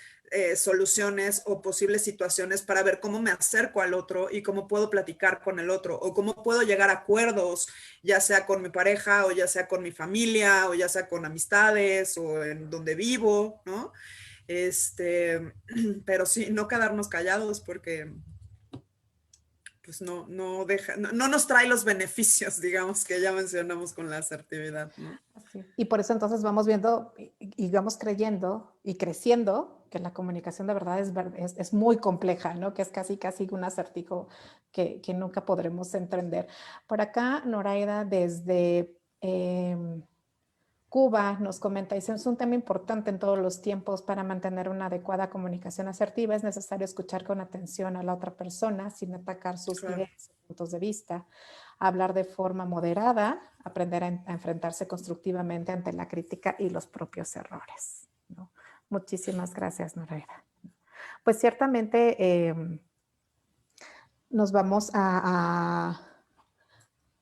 soluciones o posibles situaciones para ver cómo me acerco al otro y cómo puedo platicar con el otro o cómo puedo llegar a acuerdos, ya sea con mi pareja o ya sea con mi familia o ya sea con amistades o en donde vivo, ¿no? Pero sí, no quedarnos callados porque pues no nos trae los beneficios, digamos, que ya mencionamos con la asertividad, ¿no? Así. Y por eso entonces vamos viendo y vamos creyendo y creciendo que la comunicación de verdad es muy compleja, ¿no? Que es casi un acertijo que nunca podremos entender. Por acá, Noraida, desde Cuba nos comenta, dice, es un tema importante en todos los tiempos para mantener una adecuada comunicación asertiva. Es necesario escuchar con atención a la otra persona sin atacar sus Claro. ideas y puntos de vista, hablar de forma moderada, aprender a enfrentarse constructivamente ante la crítica y los propios errores, ¿no? Muchísimas gracias, Noraida. Pues ciertamente nos vamos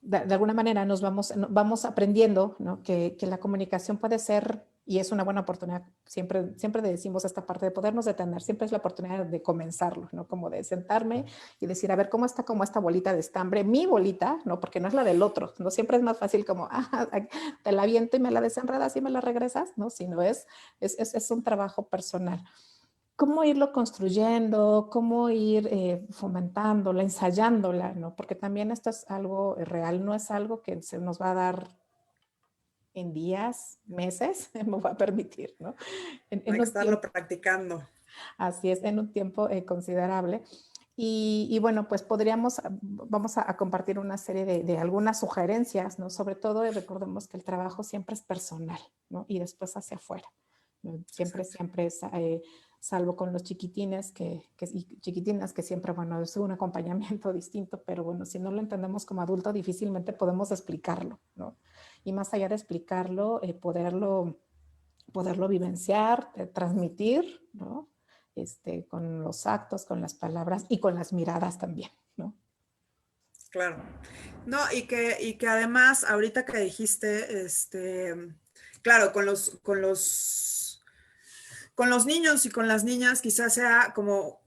de alguna manera nos vamos aprendiendo, ¿no? que la comunicación puede ser, y es una buena oportunidad, siempre decimos esta parte de podernos detener, siempre es la oportunidad de comenzarlo, ¿no? Como de sentarme y decir, a ver, ¿cómo está como esta bolita de estambre? Mi bolita, ¿no? Porque no es la del otro, ¿no? Siempre es más fácil como, te la aviento y me la desenredas y me la regresas, ¿no? Sino es un trabajo personal. Cómo irlo construyendo, cómo ir fomentándola, ensayándola, ¿no? Porque también esto es algo real, no es algo que se nos va a dar en días, meses, me va a permitir, ¿no? Hay que Un estarlo tiempo, practicando. así es, en un tiempo considerable. Y bueno, pues vamos a compartir una serie de algunas sugerencias, ¿no? Sobre todo recordemos que el trabajo siempre es personal, ¿no? Y después hacia afuera, ¿no? Siempre, Exacto. siempre es, salvo con los chiquitines y chiquitinas que siempre, bueno, es un acompañamiento distinto, pero bueno, si no lo entendemos como adulto, difícilmente podemos explicarlo, ¿no? Y más allá de explicarlo, poderlo vivenciar, transmitir, ¿no? Con los actos, con las palabras y con las miradas también, ¿no? Claro. No, y que además, ahorita que dijiste, claro, con los niños y con las niñas quizás sea como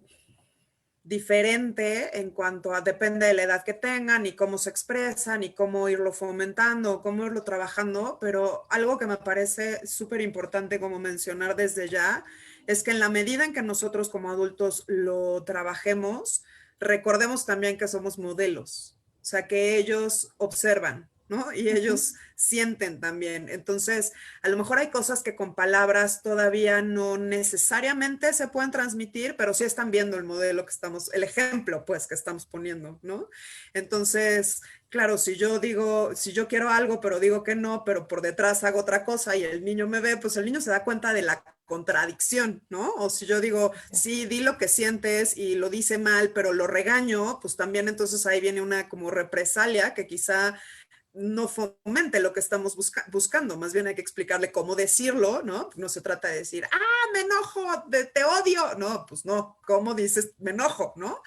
diferente en cuanto a, depende de la edad que tengan y cómo se expresan y cómo irlo fomentando, cómo irlo trabajando, pero algo que me parece súper importante como mencionar desde ya es que en la medida en que nosotros como adultos lo trabajemos, recordemos también que somos modelos, o sea, que ellos observan, ¿no? Y Ujú. ellos sienten también. Entonces, a lo mejor hay cosas que con palabras todavía no necesariamente se pueden transmitir, pero sí están viendo el modelo que estamos, el ejemplo, pues, que estamos poniendo, ¿no? Entonces, claro, si yo quiero algo, pero digo que no, pero por detrás hago otra cosa y el niño me ve, pues el niño se da cuenta de la contradicción, ¿no? O si yo digo, Así es. sí, di lo que sientes y lo dice mal, pero lo regaño, pues también entonces ahí viene una como represalia que quizá no fomente lo que estamos buscando, más bien hay que explicarle cómo decirlo, ¿no? No se trata de decir, me enojo, te odio, no, pues no, ¿cómo dices me enojo, ¿no?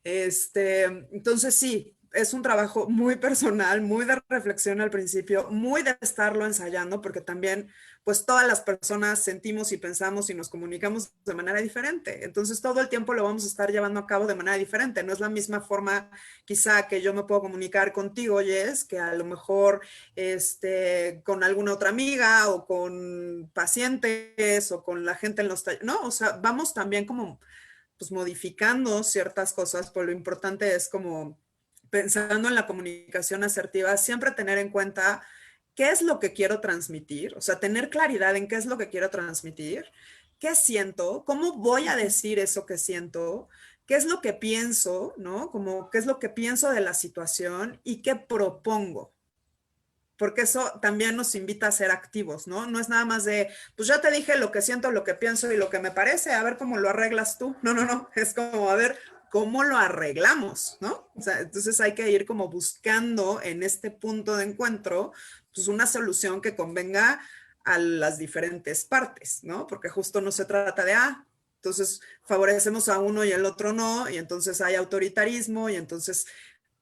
Entonces sí, es un trabajo muy personal, muy de reflexión al principio, muy de estarlo ensayando, porque también, pues todas las personas sentimos y pensamos y nos comunicamos de manera diferente. Entonces todo el tiempo lo vamos a estar llevando a cabo de manera diferente. No es la misma forma quizá que yo me puedo comunicar contigo, Jess, que a lo mejor con alguna otra amiga o con pacientes o con la gente en los talleres, ¿no? O sea, vamos también como pues modificando ciertas cosas, pero lo importante es como pensando en la comunicación asertiva, siempre tener en cuenta qué es lo que quiero transmitir, o sea, tener claridad en qué es lo que quiero transmitir, qué siento, cómo voy a Ujú. decir eso que siento, qué es lo que pienso, ¿no? Como qué es lo que pienso de la situación y qué propongo, porque eso también nos invita a ser activos, ¿no? No es nada más de, pues ya te dije lo que siento, lo que pienso y lo que me parece, a ver cómo lo arreglas tú. No, no, no, es como a ver cómo lo arreglamos, ¿no? O sea, entonces hay que ir como buscando en este punto de encuentro, pues una solución que convenga a las diferentes partes, ¿no? Porque justo no se trata de, entonces favorecemos a uno y el otro no, y entonces hay autoritarismo, y entonces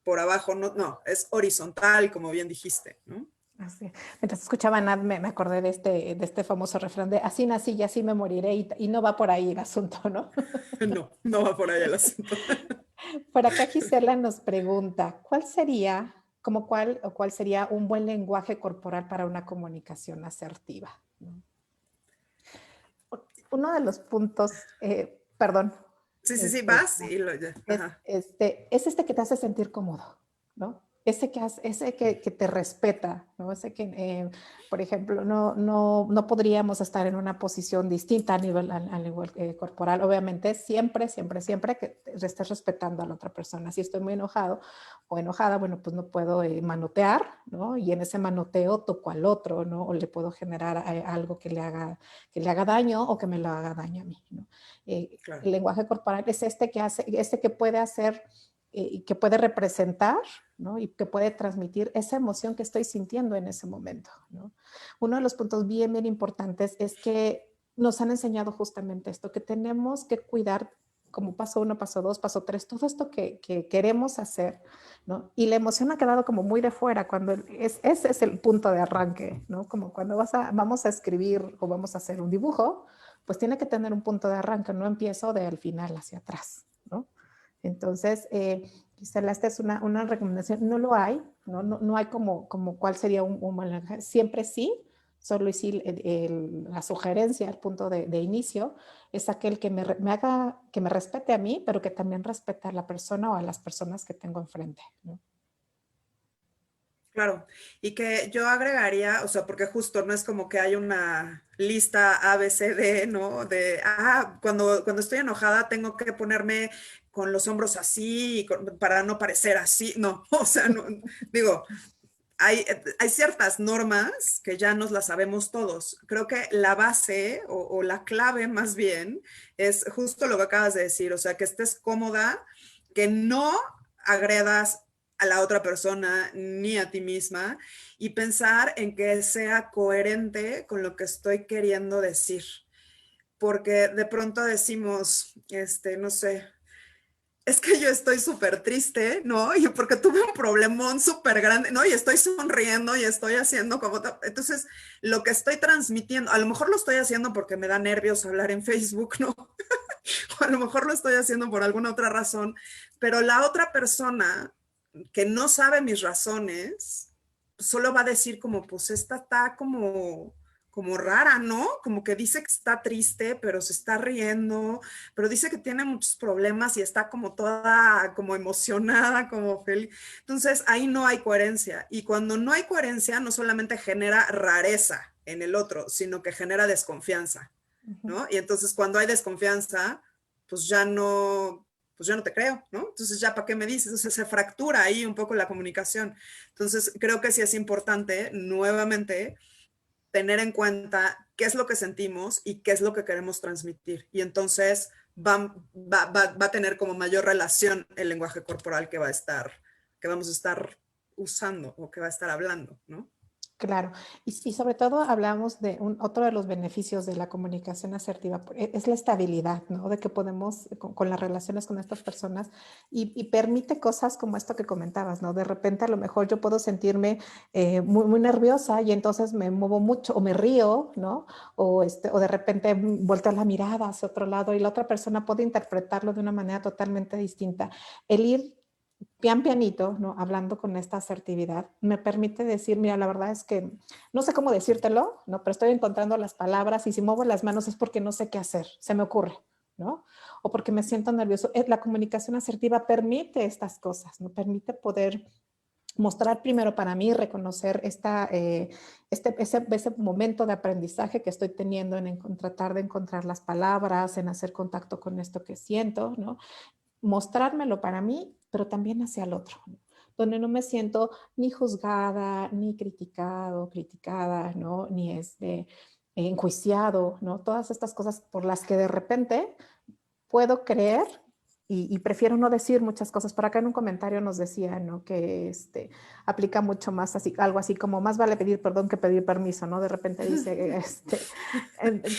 por abajo no, no, es horizontal, como bien dijiste, ¿no? Así es. Mientras escuchaba a Nat, me acordé de este famoso refrán de así nací y así me moriré y no va por ahí el asunto, ¿no? No, no va por ahí el asunto. Por acá Gisela nos pregunta, ¿cuál sería, como cuál o cuál sería un buen lenguaje corporal para una comunicación asertiva? ¿No? Uno de los puntos, perdón, Sí, sí, sí, este, vas y lo ya. Ajá. es este que te hace sentir cómodo, ¿no? Ese que te respeta, ¿no? Ese que, por ejemplo, no podríamos estar en una posición distinta a nivel corporal. Obviamente, siempre, siempre, siempre que estés respetando a la otra persona. Si estoy muy enojado o enojada, bueno, pues no puedo manotear, ¿no? Y en ese manoteo toco al otro, ¿no? O le puedo generar algo que le haga daño o que me lo haga daño a mí, ¿no? Claro. El lenguaje corporal es este que puede hacer y que puede representar, ¿no? Y que puede transmitir esa emoción que estoy sintiendo en ese momento, ¿no? Uno de los puntos bien, bien importantes es que nos han enseñado justamente esto, que tenemos que cuidar como paso uno, paso dos, paso tres, todo esto que queremos hacer, ¿no? Y la emoción ha quedado como muy de fuera, cuando ese es el punto de arranque, ¿no? Como cuando vamos a escribir o vamos a hacer un dibujo, pues tiene que tener un punto de arranque, no empiezo del final hacia atrás, ¿no? Entonces, Gisela, esta es una recomendación, no lo hay, no hay como cuál sería un buen, siempre sí, solo y sí la sugerencia, el punto de inicio, es aquel que me haga, que me respete a mí, pero que también respete a la persona o a las personas que tengo enfrente, ¿no? Claro, y que yo agregaría, o sea, porque justo no es como que hay una lista A, B, C, D, ¿no? De, cuando estoy enojada tengo que ponerme con los hombros así para no parecer así. No, o sea, no, digo, hay ciertas normas que ya nos las sabemos todos. Creo que la base o la clave más bien es justo lo que acabas de decir, o sea, que estés cómoda, que no agredas a la otra persona ni a ti misma y pensar en que sea coherente con lo que estoy queriendo decir. Porque de pronto decimos, no sé, es que yo estoy súper triste, ¿no? Y porque tuve un problemón súper grande, ¿no? Y estoy sonriendo y estoy haciendo como... Entonces, lo que estoy transmitiendo, a lo mejor lo estoy haciendo porque me da nervios hablar en Facebook, ¿no? O a lo mejor lo estoy haciendo por alguna otra razón, pero la otra persona que no sabe mis razones, solo va a decir como, pues esta está como rara, ¿no? Como que dice que está triste, pero se está riendo, pero dice que tiene muchos problemas y está como toda como emocionada, como feliz. Entonces ahí no hay coherencia. Y cuando no hay coherencia, no solamente genera rareza en el otro, sino que genera desconfianza, ¿no? Y entonces cuando hay desconfianza, pues pues ya no te creo, ¿no? Entonces ya para qué me dices, o sea, se fractura ahí un poco la comunicación. Entonces creo que sí es importante nuevamente tener en cuenta qué es lo que sentimos y qué es lo que queremos transmitir. Y entonces va a tener como mayor relación el lenguaje corporal que vamos a estar usando o que va a estar hablando, ¿no? Claro, y sobre todo hablamos de otro de los beneficios de la comunicación asertiva, es la estabilidad, ¿no? De que podemos, con las relaciones con estas personas, y permite cosas como esto que comentabas, ¿no? De repente a lo mejor yo puedo sentirme muy, muy nerviosa y entonces me muevo mucho o me río, ¿no? O de repente volteo la mirada hacia otro lado y la otra persona puede interpretarlo de una manera totalmente distinta. El ir pian pianito, ¿no? Hablando con esta asertividad, me permite decir, mira, la verdad es que no sé cómo decírtelo, ¿no? Pero estoy encontrando las palabras y si muevo las manos es porque no sé qué hacer, se me ocurre, ¿no? O porque me siento nervioso. La comunicación asertiva permite estas cosas, ¿no? Permite poder mostrar primero para mí, reconocer ese momento de aprendizaje que estoy teniendo en tratar de encontrar las palabras, en hacer contacto con esto que siento, ¿no? Mostrármelo para mí, pero también hacia el otro, ¿no? Donde no me siento ni juzgada, ni criticada, ¿no? Ni enjuiciado, ¿no? Todas estas cosas por las que de repente puedo creer y prefiero no decir muchas cosas. Por acá en un comentario nos decía, ¿no? Que aplica mucho más así, algo así como más vale pedir perdón que pedir permiso, ¿no? De repente dice,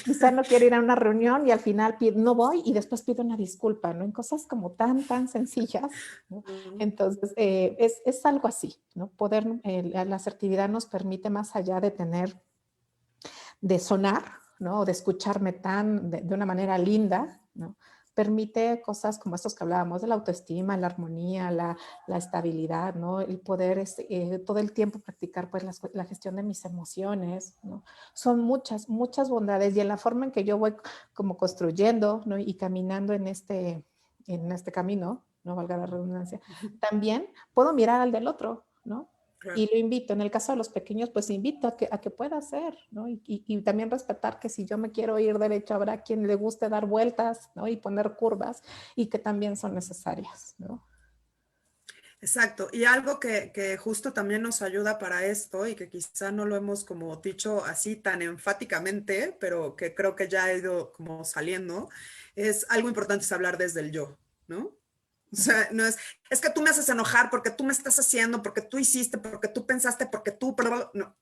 quizá no quiero ir a una reunión y al final no voy y después pido una disculpa, ¿no? En cosas como tan sencillas, ¿no? Entonces, es algo así, ¿no? La asertividad nos permite más allá de sonar, ¿no? O de escucharme de una manera linda, ¿no? Permite cosas como estos que hablábamos de la autoestima, la armonía, la estabilidad, ¿no? El poder todo el tiempo practicar pues la gestión de mis emociones, ¿no? Son muchas bondades y en la forma en que yo voy como construyendo, ¿no? Y caminando en este camino, no valga la redundancia, también puedo mirar al del otro, ¿no? Claro. Y lo invito, en el caso de los pequeños, pues invito a que pueda hacer, ¿no? Y también respetar que si yo me quiero ir derecho, habrá quien le guste dar vueltas, ¿no? Y poner curvas y que también son necesarias, ¿no? Exacto, y algo que justo también nos ayuda para esto y que quizá no lo hemos como dicho así tan enfáticamente, pero que creo que ya ha ido como saliendo, es algo importante es hablar desde el yo, ¿no? O sea, no es que tú me haces enojar porque tú me estás haciendo, porque tú hiciste, porque tú pensaste, porque tú, pero no,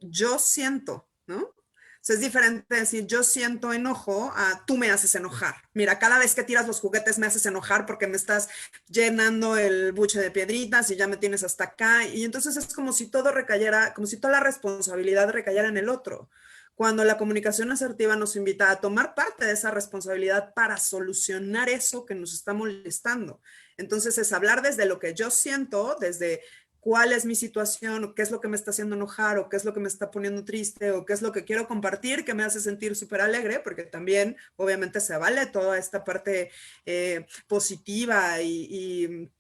yo siento, ¿no? O sea, es diferente decir yo siento enojo a tú me haces enojar. Mira, cada vez que tiras los juguetes me haces enojar porque me estás llenando el buche de piedritas y ya me tienes hasta acá. Y entonces es como si todo recayera, como si toda la responsabilidad recayera en el otro. Cuando la comunicación asertiva nos invita a tomar parte de esa responsabilidad para solucionar eso que nos está molestando. Entonces es hablar desde lo que yo siento, desde cuál es mi situación, o qué es lo que me está haciendo enojar, o qué es lo que me está poniendo triste, o qué es lo que quiero compartir que me hace sentir súper alegre, porque también obviamente se vale toda esta parte positiva y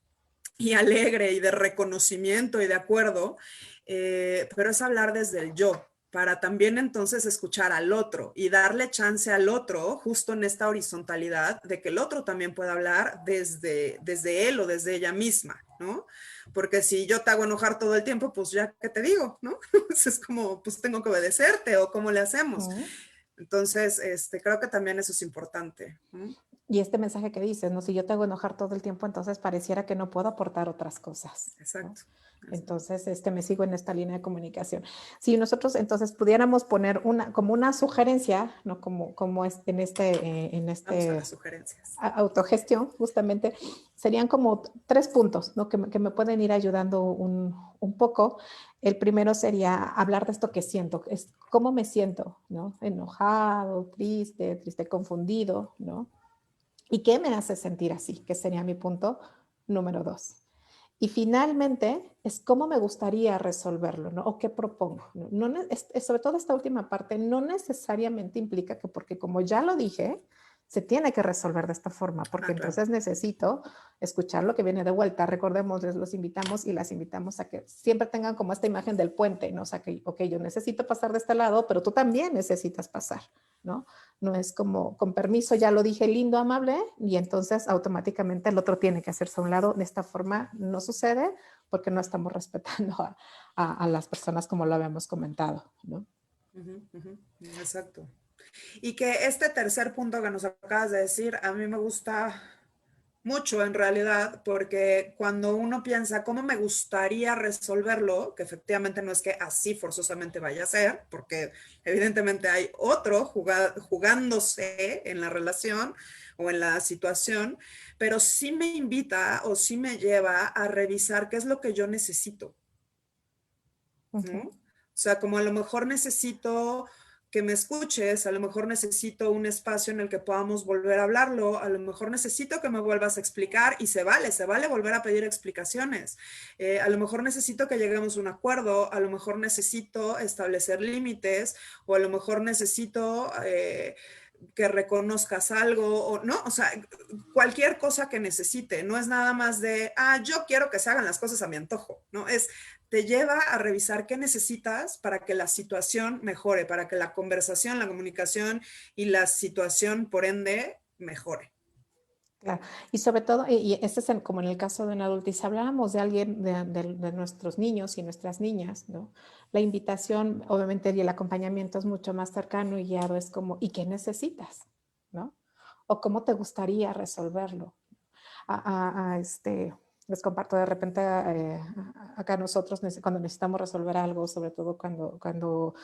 alegre y de reconocimiento y de acuerdo. pero es hablar desde el yo, para también entonces escuchar al otro y darle chance al otro, justo en esta horizontalidad, de que el otro también pueda hablar desde él o desde ella misma, ¿no? Porque si yo te hago enojar todo el tiempo, pues ya, ¿qué te digo? ¿No? Es como, pues tengo que obedecerte o cómo le hacemos. Entonces, creo que también eso es importante. Y este mensaje que dices, ¿no? Si yo te hago enojar todo el tiempo, entonces pareciera que no puedo aportar otras cosas, ¿no? Exacto. Entonces, me sigo en esta línea de comunicación. Si nosotros entonces pudiéramos poner como una sugerencia, ¿no? Como en Vamos a las sugerencias. Autogestión, justamente, serían como 3 puntos, ¿no? Que me pueden ir ayudando un poco. El primero sería hablar de esto que siento, es cómo me siento, ¿no? Enojado, triste, confundido, ¿no? ¿Y qué me hace sentir así? Que sería mi punto número 2. Y finalmente es cómo me gustaría resolverlo, ¿no? O qué propongo. No, sobre todo esta última parte no necesariamente implica que porque como ya lo dije, se tiene que resolver de esta forma, porque entonces necesito escuchar lo que viene de vuelta. Recordemos, los invitamos y las invitamos a que siempre tengan como esta imagen del puente, ¿no? O sea, que, ok, yo necesito pasar de este lado, pero tú también necesitas pasar, ¿no? No es como, con permiso, ya lo dije, lindo, amable, y entonces automáticamente el otro tiene que hacerse a un lado. De esta forma no sucede porque no estamos respetando a las personas como lo habíamos comentado, ¿no? Exacto. Y que este tercer punto que nos acabas de decir, a mí me gusta mucho en realidad, porque cuando uno piensa cómo me gustaría resolverlo, que efectivamente no es que así forzosamente vaya a ser, porque evidentemente hay otro jugándose en la relación o en la situación, pero sí me invita o sí me lleva a revisar qué es lo que yo necesito, ¿no? O sea, como a lo mejor necesito que me escuches, a lo mejor necesito un espacio en el que podamos volver a hablarlo, a lo mejor necesito que me vuelvas a explicar y se vale volver a pedir explicaciones. A lo mejor necesito que lleguemos a un acuerdo, a lo mejor necesito establecer límites o a lo mejor necesito que reconozcas algo o no, o sea, cualquier cosa que necesite, no es nada más de, yo quiero que se hagan las cosas a mi antojo, ¿no? Te lleva a revisar qué necesitas para que la situación mejore, para que la conversación, la comunicación y la situación, por ende, mejore. Claro. Y sobre todo, y este es como en el caso de un adulto, y si hablábamos de alguien, de nuestros niños y nuestras niñas, ¿no? La invitación, obviamente, y el acompañamiento es mucho más cercano y guiado, es como, ¿y qué necesitas? ¿No? O cómo te gustaría resolverlo. Les comparto de repente acá nosotros cuando necesitamos resolver algo, sobre todo cuando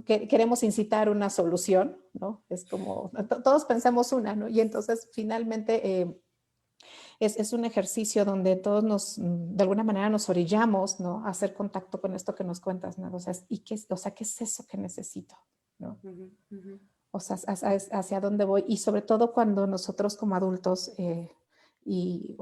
queremos incitar una solución, ¿no? Es como, todos pensamos una, ¿no? Y entonces finalmente es un ejercicio donde todos de alguna manera nos orillamos, ¿no? A hacer contacto con esto que nos cuentas, ¿no? O sea, ¿qué es eso que necesito? ¿No? O sea, hacia dónde voy. Y sobre todo cuando nosotros como adultos y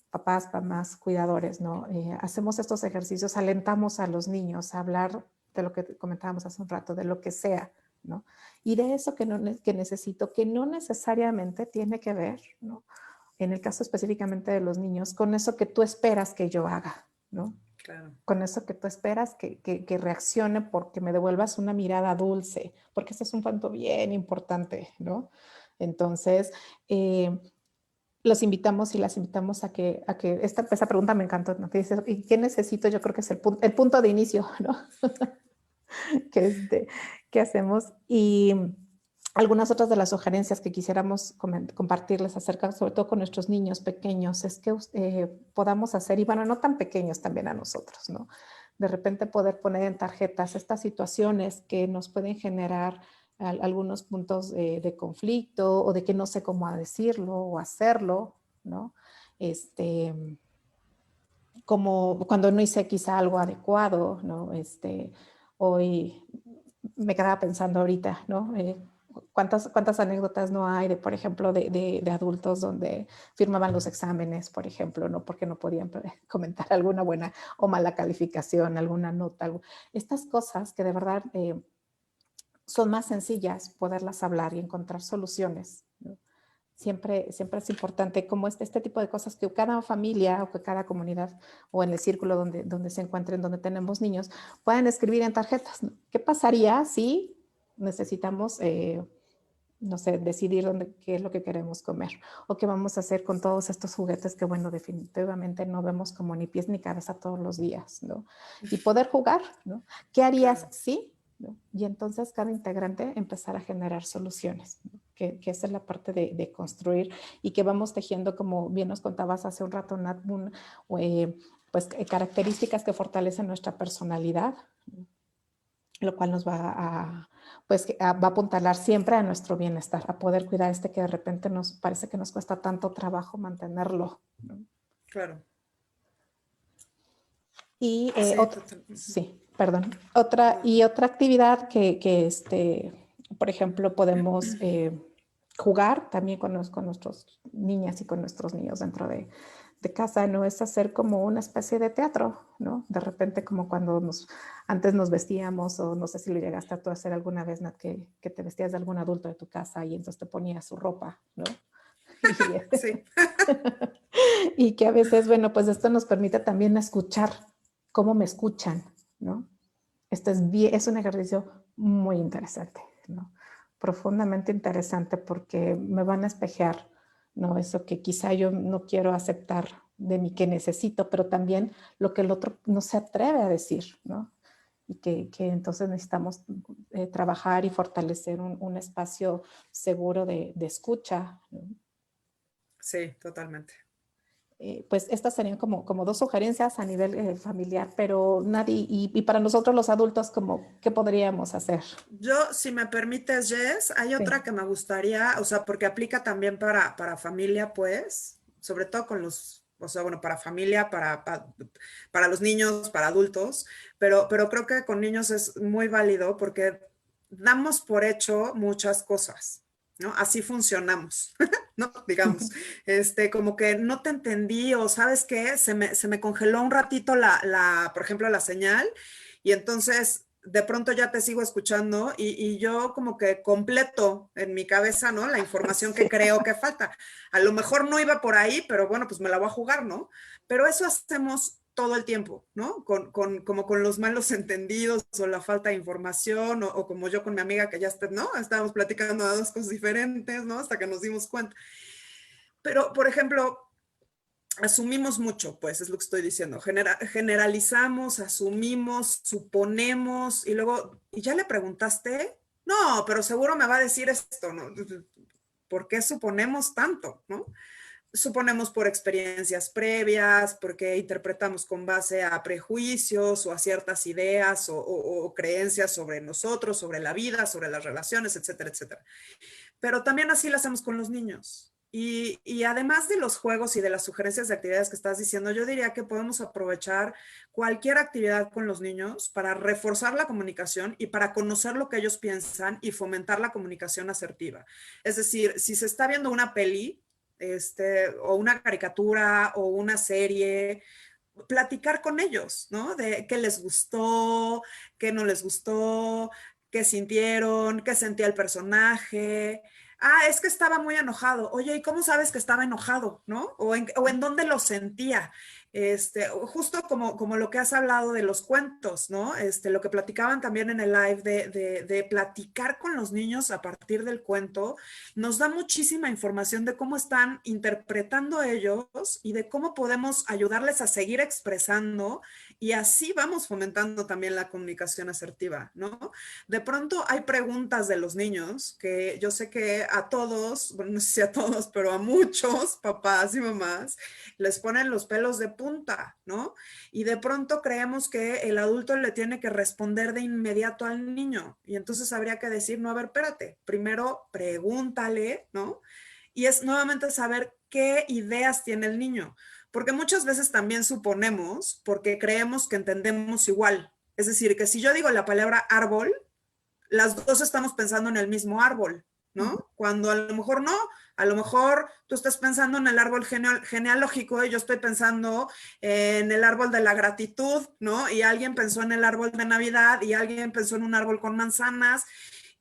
papás, mamás, cuidadores, ¿no? Hacemos estos ejercicios, alentamos a los niños a hablar de lo que comentábamos hace un rato, de lo que sea, ¿no? Y de eso que necesito, que no necesariamente tiene que ver, ¿no? En el caso específicamente de los niños, con eso que tú esperas que yo haga, ¿no? Claro. Con eso que tú esperas que reaccione porque me devuelvas una mirada dulce, porque ese es un punto bien importante, ¿no? Entonces, los invitamos y las invitamos a que esta pregunta me encantó, ¿no? Que dices, ¿y qué necesito? Yo creo que es el punto de inicio, ¿no? que hacemos. Y algunas otras de las sugerencias que quisiéramos compartirles acerca, sobre todo con nuestros niños pequeños, es que podamos hacer, y bueno, no tan pequeños también a nosotros, ¿no? De repente poder poner en tarjetas estas situaciones que nos pueden generar algunos puntos de conflicto o de que no sé cómo decirlo o hacerlo, ¿no? Como cuando no hice quizá algo adecuado, ¿no? Hoy me quedaba pensando ahorita, ¿no? ¿Cuántas anécdotas no hay de, por ejemplo, de adultos donde firmaban los exámenes, por ejemplo, ¿no? Porque no podían comentar alguna buena o mala calificación, alguna nota, estas cosas que de verdad son más sencillas poderlas hablar y encontrar soluciones, ¿no? siempre es importante como este tipo de cosas que cada familia o que cada comunidad o en el círculo donde se encuentren, donde tenemos niños, puedan escribir en tarjetas, ¿no? ¿Qué pasaría si necesitamos, no sé, decidir qué es lo que queremos comer o qué vamos a hacer con todos estos juguetes que, bueno, definitivamente no vemos como ni pies ni cabeza todos los días, ¿no? Y poder jugar, ¿no? ¿Qué harías Claro. si? ¿No? Y entonces cada integrante empezar a generar soluciones, ¿no? Que esa es la parte de construir y que vamos tejiendo, como bien nos contabas hace un rato, Nat, pues características que fortalecen nuestra personalidad, ¿no? Lo cual nos va va a apuntalar siempre a nuestro bienestar, a poder cuidar que de repente nos parece que nos cuesta tanto trabajo mantenerlo, ¿no? Claro. Y Sí, total. sí, perdón. Otra actividad por ejemplo, podemos jugar también con nuestros niñas y con nuestros niños dentro de casa, ¿no? Es hacer como una especie de teatro, ¿no? De repente como cuando antes nos vestíamos, o no sé si lo llegaste a tú a hacer alguna vez, Nat, que te vestías de algún adulto de tu casa y entonces te ponías su ropa, ¿no? Sí. Y que a veces, bueno, pues esto nos permite también escuchar cómo me escuchan, ¿no? Esto es un ejercicio muy interesante, ¿no? Profundamente interesante porque me van a espejear, ¿no? Eso que quizá yo no quiero aceptar de mí que necesito, pero también lo que el otro no se atreve a decir, ¿no? Y que entonces necesitamos trabajar y fortalecer un espacio seguro de escucha, ¿no? Sí, totalmente. Pues estas serían como dos sugerencias a nivel familiar, pero nadie, y para nosotros los adultos, ¿qué podríamos hacer? Yo, si me permites, Jess, hay Sí. otra que me gustaría, o sea, porque aplica también para familia, pues, sobre todo con o sea, bueno, para familia, para los niños, para adultos, pero creo que con niños es muy válido porque damos por hecho muchas cosas, ¿no? Así funcionamos, ¿no? Digamos, como que no te entendí o sabes qué, se me congeló un ratito por ejemplo, la señal y entonces de pronto ya te sigo escuchando y yo como que completo en mi cabeza, ¿no? La información que creo que falta. A lo mejor no iba por ahí, pero bueno, pues me la voy a jugar, ¿no? Pero eso hacemos todo el tiempo, ¿no? Como con los malos entendidos o la falta de información o como yo con mi amiga que ya está, ¿no? Estábamos platicando de dos cosas diferentes, ¿no? Hasta que nos dimos cuenta. Pero, por ejemplo, asumimos mucho, pues es lo que estoy diciendo. Generalizamos, asumimos, suponemos y luego, ¿y ya le preguntaste? No, pero seguro me va a decir esto, ¿no? ¿Por qué suponemos tanto, no? Suponemos por experiencias previas, porque interpretamos con base a prejuicios o a ciertas ideas o creencias sobre nosotros, sobre la vida, sobre las relaciones, etcétera, etcétera. Pero también así lo hacemos con los niños. Y además de los juegos y de las sugerencias de actividades que estás diciendo, yo diría que podemos aprovechar cualquier actividad con los niños para reforzar la comunicación y para conocer lo que ellos piensan y fomentar la comunicación asertiva. Es decir, si se está viendo una peli, o una caricatura o una serie, platicar con ellos, ¿no? De qué les gustó, qué no les gustó, qué sintieron, qué sentía el personaje. Ah, es que estaba muy enojado. Oye, ¿y cómo sabes que estaba enojado, no? O en dónde lo sentía. Justo como lo que has hablado de los cuentos, ¿no? Lo que platicaban también en el live de platicar con los niños a partir del cuento, nos da muchísima información de cómo están interpretando ellos y de cómo podemos ayudarles a seguir expresando y así vamos fomentando también la comunicación asertiva, ¿no? De pronto hay preguntas de los niños que yo sé que a todos, bueno, no sé si a todos, pero a muchos papás y mamás les ponen los pelos de punta, ¿no? Y de pronto creemos que el adulto le tiene que responder de inmediato al niño. Y entonces habría que decir, no, a ver, espérate, primero pregúntale, ¿no? Y es nuevamente saber qué ideas tiene el niño. Porque muchas veces también suponemos, porque creemos que entendemos igual. Es decir, que si yo digo la palabra árbol, las dos estamos pensando en el mismo árbol, ¿no? Cuando a lo mejor no, a lo mejor tú estás pensando en el árbol genealógico y yo estoy pensando en el árbol de la gratitud, ¿no? Y alguien pensó en el árbol de Navidad y alguien pensó en un árbol con manzanas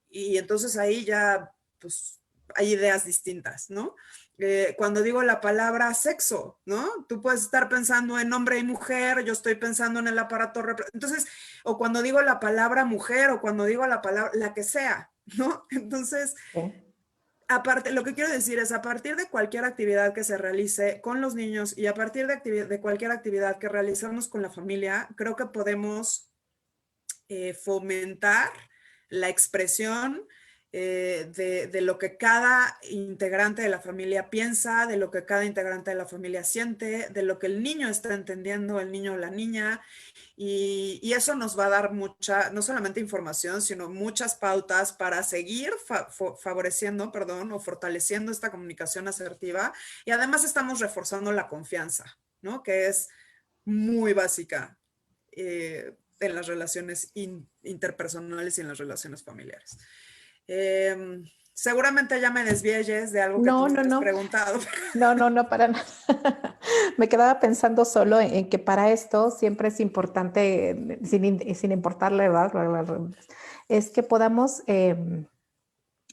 y entonces ahí ya, pues hay ideas distintas, ¿no? Cuando digo la palabra sexo, ¿no? Tú puedes estar pensando en hombre y mujer, yo estoy pensando en el aparato, entonces, o cuando digo la palabra mujer, o cuando digo la palabra, la que sea, ¿no? Entonces, aparte, lo que quiero decir es, a partir de cualquier actividad que se realice con los niños y a partir de cualquier actividad que realizamos con la familia, creo que podemos fomentar la expresión de lo que cada integrante de la familia piensa, de lo que cada integrante de la familia siente, de lo que el niño está entendiendo, el niño o la niña, y eso nos va a dar mucha, no solamente información, sino muchas pautas para seguir favoreciendo, perdón, o fortaleciendo esta comunicación asertiva, y además estamos reforzando la confianza, ¿no? Que es muy básica en las relaciones interpersonales y en las relaciones familiares. Seguramente ya me desvies de algo que tú me has preguntado. No, para nada. Me quedaba pensando solo en que para esto siempre es importante, sin importar la edad, es que podamos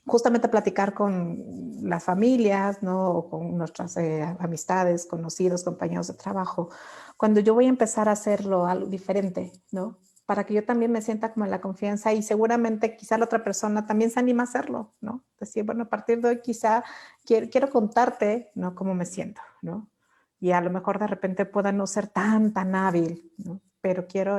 justamente platicar con las familias, ¿no? O con nuestras amistades, conocidos, compañeros de trabajo, cuando yo voy a empezar a hacerlo algo diferente, ¿no? Para que yo también me sienta como en la confianza y seguramente quizá la otra persona también se anima a hacerlo, ¿no? Decir, bueno, a partir de hoy quizá quiero contarte, ¿no? Cómo me siento, ¿no? Y a lo mejor de repente pueda no ser tan hábil, ¿no? Pero quiero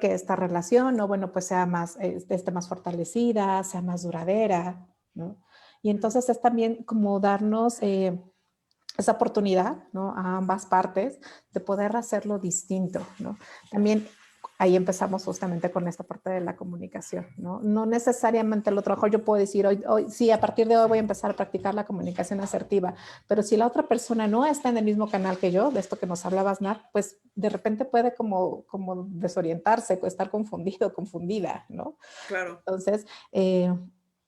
que esta relación, ¿no? Bueno, pues sea más, esté más fortalecida, sea más duradera, ¿no? Y entonces es también como darnos esa oportunidad, ¿no? A ambas partes de poder hacerlo distinto, ¿no? También ahí empezamos justamente con esta parte de la comunicación, ¿no? No necesariamente lo trabajo, yo puedo decir hoy, sí, a partir de hoy voy a empezar a practicar la comunicación asertiva, pero si la otra persona no está en el mismo canal que yo, de esto que nos hablabas, Nat, pues de repente puede como desorientarse, estar confundido, confundida, ¿no? Claro. Entonces,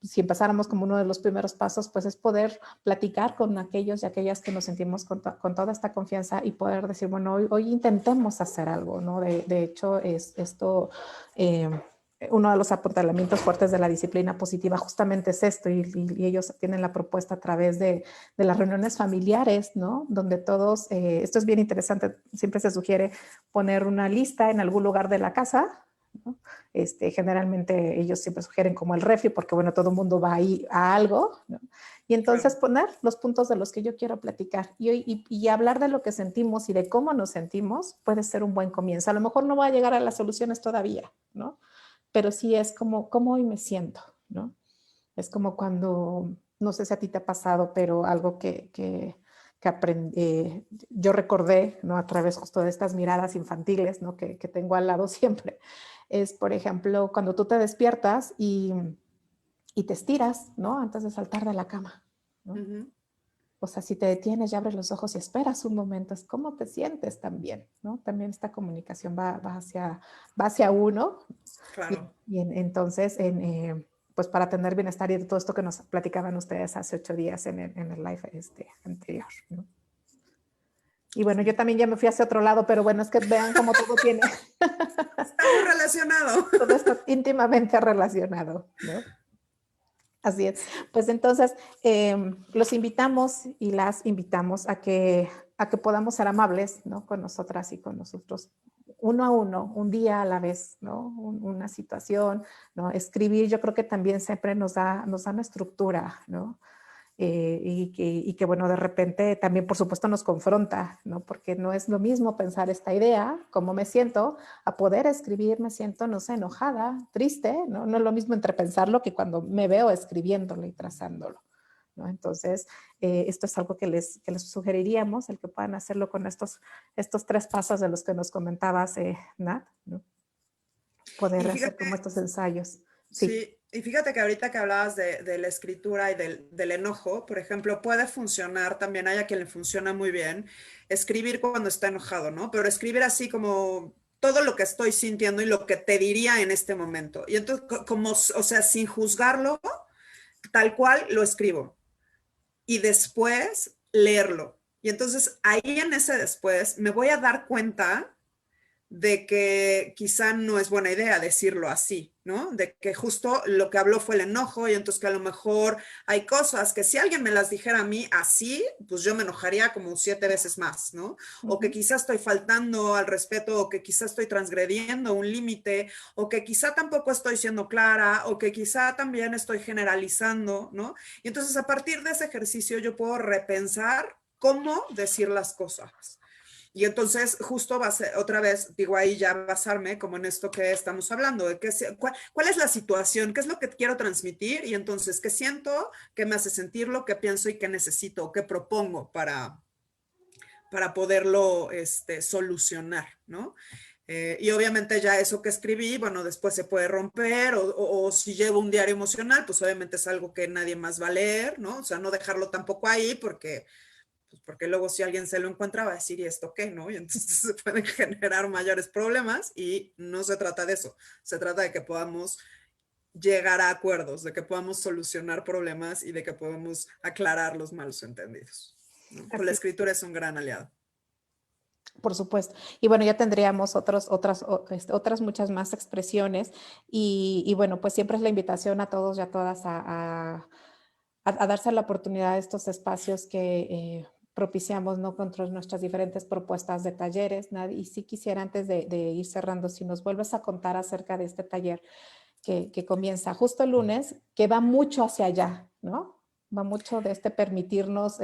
si empezáramos como uno de los primeros pasos, pues es poder platicar con aquellos y aquellas que nos sentimos con toda esta confianza y poder decir, bueno, hoy intentemos hacer algo, ¿no? De hecho, es esto, uno de los apuntalamientos fuertes de la disciplina positiva justamente es esto, y ellos tienen la propuesta a través de las reuniones familiares, ¿no? Donde todos, esto es bien interesante, siempre se sugiere poner una lista en algún lugar de la casa, ¿no? Generalmente ellos siempre sugieren como el refri, porque bueno, todo el mundo va ahí a algo, ¿no? Y entonces poner los puntos de los que yo quiero platicar y hablar de lo que sentimos y de cómo nos sentimos puede ser un buen comienzo. A lo mejor no va a llegar a las soluciones todavía, ¿no? Pero sí es como hoy me siento, ¿no? Es como cuando, no sé si a ti te ha pasado, pero algo que aprendí, yo recordé, ¿no? A través justo de estas miradas infantiles, ¿no? Que tengo al lado siempre, es, por ejemplo, cuando tú te despiertas y te estiras, ¿no? Antes de saltar de la cama, ¿no? O sea, si te detienes y abres los ojos y esperas un momento, es cómo te sientes también, ¿no? También esta comunicación va hacia uno. Claro. Y entonces, pues para tener bienestar y de todo esto que nos platicaban ustedes hace 8 días en el live anterior, ¿no? Y bueno, yo también ya me fui hacia otro lado, pero bueno, es que vean cómo todo tiene. Está muy relacionado. Todo está íntimamente relacionado, ¿no? Así es. Pues entonces, los invitamos y las invitamos a que podamos ser amables, ¿no? Con nosotras y con nosotros, uno a uno, un día a la vez, ¿no? Una situación, ¿no? Escribir, yo creo que también siempre nos da una estructura, ¿no? Y que, bueno, de repente también, por supuesto, nos confronta, ¿no? Porque no es lo mismo pensar esta idea, cómo me siento, a poder escribir, me siento, no sé, enojada, triste, ¿no? No es lo mismo entre pensarlo que cuando me veo escribiéndolo y trazándolo, ¿no? Entonces, esto es algo que les sugeriríamos, el que puedan hacerlo con estos 3 pasos de los que nos comentabas, Nat, ¿no? Poder hacer como estos ensayos. Sí, y fíjate que ahorita que hablabas de la escritura y del enojo, por ejemplo, puede funcionar también, hay a quien le funciona muy bien, escribir cuando está enojado, ¿no? Pero escribir así como todo lo que estoy sintiendo y lo que te diría en este momento. Y entonces, como, o sea, sin juzgarlo, tal cual lo escribo. Y después leerlo. Y entonces ahí en ese después me voy a dar cuenta de que quizá no es buena idea decirlo así, ¿no? De que justo lo que habló fue el enojo y entonces que a lo mejor hay cosas que si alguien me las dijera a mí así, pues yo me enojaría como 7 veces más, ¿no? O que quizás estoy faltando al respeto, o que quizás estoy transgrediendo un límite, o que quizá tampoco estoy siendo clara, o que quizá también estoy generalizando, ¿no? Y entonces a partir de ese ejercicio yo puedo repensar cómo decir las cosas. Y entonces justo va a ser, otra vez, digo ahí ya basarme como en esto que estamos hablando, de que, cuál es la situación, qué es lo que quiero transmitir y entonces qué siento, qué me hace sentirlo, qué pienso y qué necesito, qué propongo para poderlo solucionar, ¿no? Y obviamente ya eso que escribí, bueno, después se puede romper o si llevo un diario emocional, pues obviamente es algo que nadie más va a leer, ¿no? O sea, no dejarlo tampoco ahí porque luego si alguien se lo encuentra va a decir, ¿y esto qué? ¿No? Y entonces se pueden generar mayores problemas y no se trata de eso. Se trata de que podamos llegar a acuerdos, de que podamos solucionar problemas y de que podamos aclarar los malos entendidos, ¿no? Pues la escritura es un gran aliado. Por supuesto. Y bueno, ya tendríamos otras muchas más expresiones. Y bueno, pues siempre es la invitación a todos y a todas a darse la oportunidad de estos espacios que propiciamos, ¿no? Contra nuestras diferentes propuestas de talleres. Y sí quisiera, antes de ir cerrando, si nos vuelves a contar acerca de este taller que comienza justo el lunes, que va mucho hacia allá, ¿no? Va mucho de permitirnos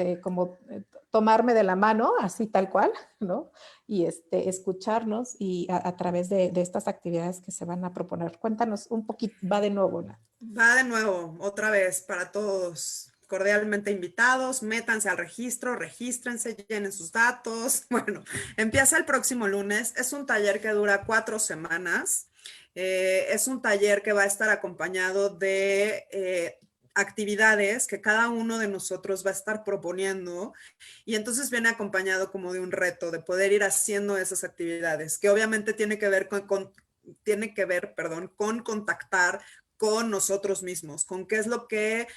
tomarme de la mano, así tal cual, ¿no? Y escucharnos y a través de estas actividades que se van a proponer. Cuéntanos un poquito, va de nuevo, ¿no? Va de nuevo, otra vez, para todos. Cordialmente invitados, métanse al registro, regístrense, llenen sus datos. Bueno, empieza el próximo lunes. Es un taller que dura 4 semanas. Es un taller que va a estar acompañado de actividades que cada uno de nosotros va a estar proponiendo y entonces viene acompañado como de un reto de poder ir haciendo esas actividades que obviamente tiene que ver con contactar con nosotros mismos, con qué es lo que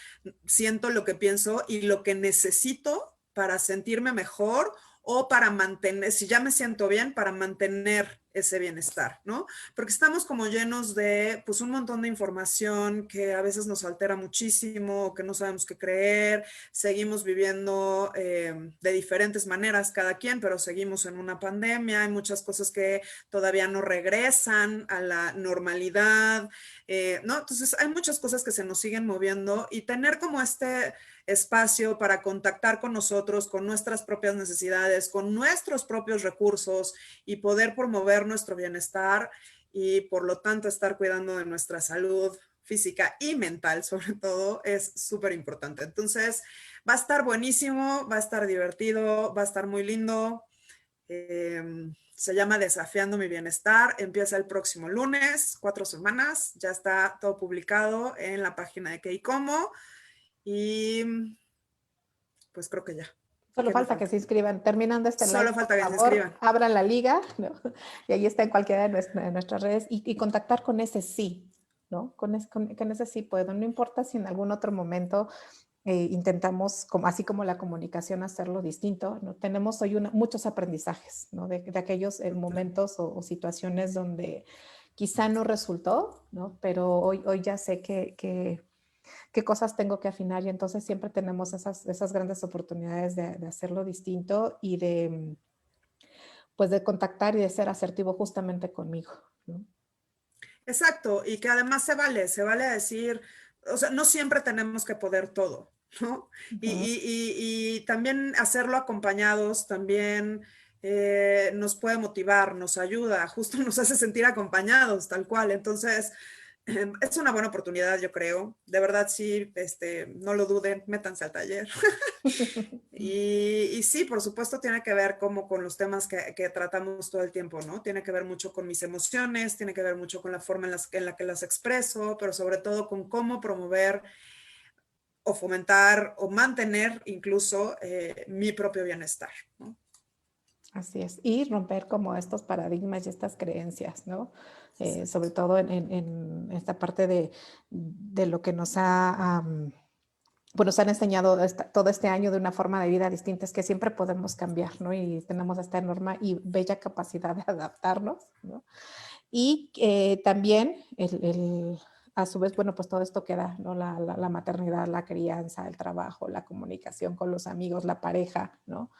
siento, lo que pienso y lo que necesito para sentirme mejor o para mantener, si ya me siento bien, para mantener ese bienestar, ¿no? Porque estamos como llenos de, pues, un montón de información que a veces nos altera muchísimo, que no sabemos qué creer, seguimos viviendo de diferentes maneras cada quien, pero seguimos en una pandemia, hay muchas cosas que todavía no regresan a la normalidad, ¿no? Entonces hay muchas cosas que se nos siguen moviendo y tener como este espacio para contactar con nosotros, con nuestras propias necesidades, con nuestros propios recursos y poder promover nuestro bienestar y por lo tanto estar cuidando de nuestra salud física y mental sobre todo es súper importante. Entonces va a estar buenísimo, va a estar divertido, va a estar muy lindo. Se llama Desafiando mi Bienestar, empieza el próximo lunes, 4 semanas, ya está todo publicado en la página de Keikomo y pues creo que ya. Solo falta que se inscriban. Terminando este live, Solo falta que por se favor, inscriban. abran la liga, ¿no? Y ahí está en cualquiera de nuestras redes y contactar con ese sí, ¿no? Con ese sí puedo. No importa si en algún otro momento intentamos, así como la comunicación, hacerlo distinto, ¿no? Tenemos hoy muchos aprendizajes, ¿no? De aquellos momentos o situaciones donde quizá no resultó, ¿no? Pero hoy ya sé qué cosas tengo que afinar y entonces siempre tenemos esas grandes oportunidades de hacerlo distinto y pues de contactar y de ser asertivo justamente conmigo, ¿no? Exacto, y que además se vale decir, o sea, no siempre tenemos que poder todo, ¿no? Y también hacerlo acompañados también nos puede motivar, nos ayuda, justo nos hace sentir acompañados, tal cual. Entonces, es una buena oportunidad, yo creo. De verdad, sí, no lo duden, métanse al taller. Y sí, por supuesto, tiene que ver como con los temas que tratamos todo el tiempo, ¿no? Tiene que ver mucho con mis emociones, tiene que ver mucho con la forma en la que las expreso, pero sobre todo con cómo promover o fomentar o mantener incluso mi propio bienestar, ¿no? Así es, y romper como estos paradigmas y estas creencias, ¿no? Sobre todo en esta parte de lo que nos nos han enseñado todo este año de una forma de vida distinta, es que siempre podemos cambiar, ¿no? Y tenemos esta enorme y bella capacidad de adaptarnos, ¿no? Y también a su vez, bueno, pues todo esto queda, ¿no? La maternidad, la crianza, el trabajo, la comunicación con los amigos, la pareja, ¿no?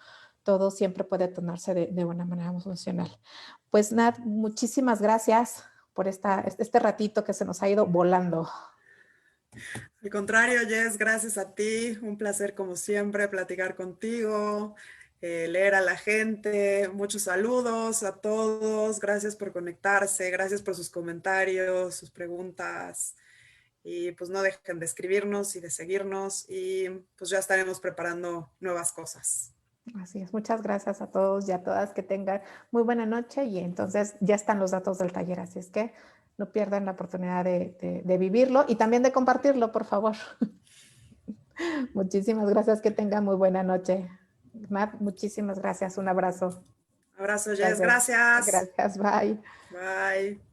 Todo siempre puede tornarse de una manera muy funcional. Pues Nat, muchísimas gracias por este ratito que se nos ha ido volando. Al contrario, Jess, gracias a ti. Un placer como siempre platicar contigo, leer a la gente. Muchos saludos a todos. Gracias por conectarse, gracias por sus comentarios, sus preguntas. Y pues no dejen de escribirnos y de seguirnos y pues ya estaremos preparando nuevas cosas. Así es, muchas gracias a todos y a todas, que tengan muy buena noche y entonces ya están los datos del taller, así es que no pierdan la oportunidad de vivirlo y también de compartirlo, por favor. Muchísimas gracias, que tengan muy buena noche. Matt, muchísimas gracias, un abrazo. Abrazo, Jess, Gracias, gracias. gracias, bye. Bye.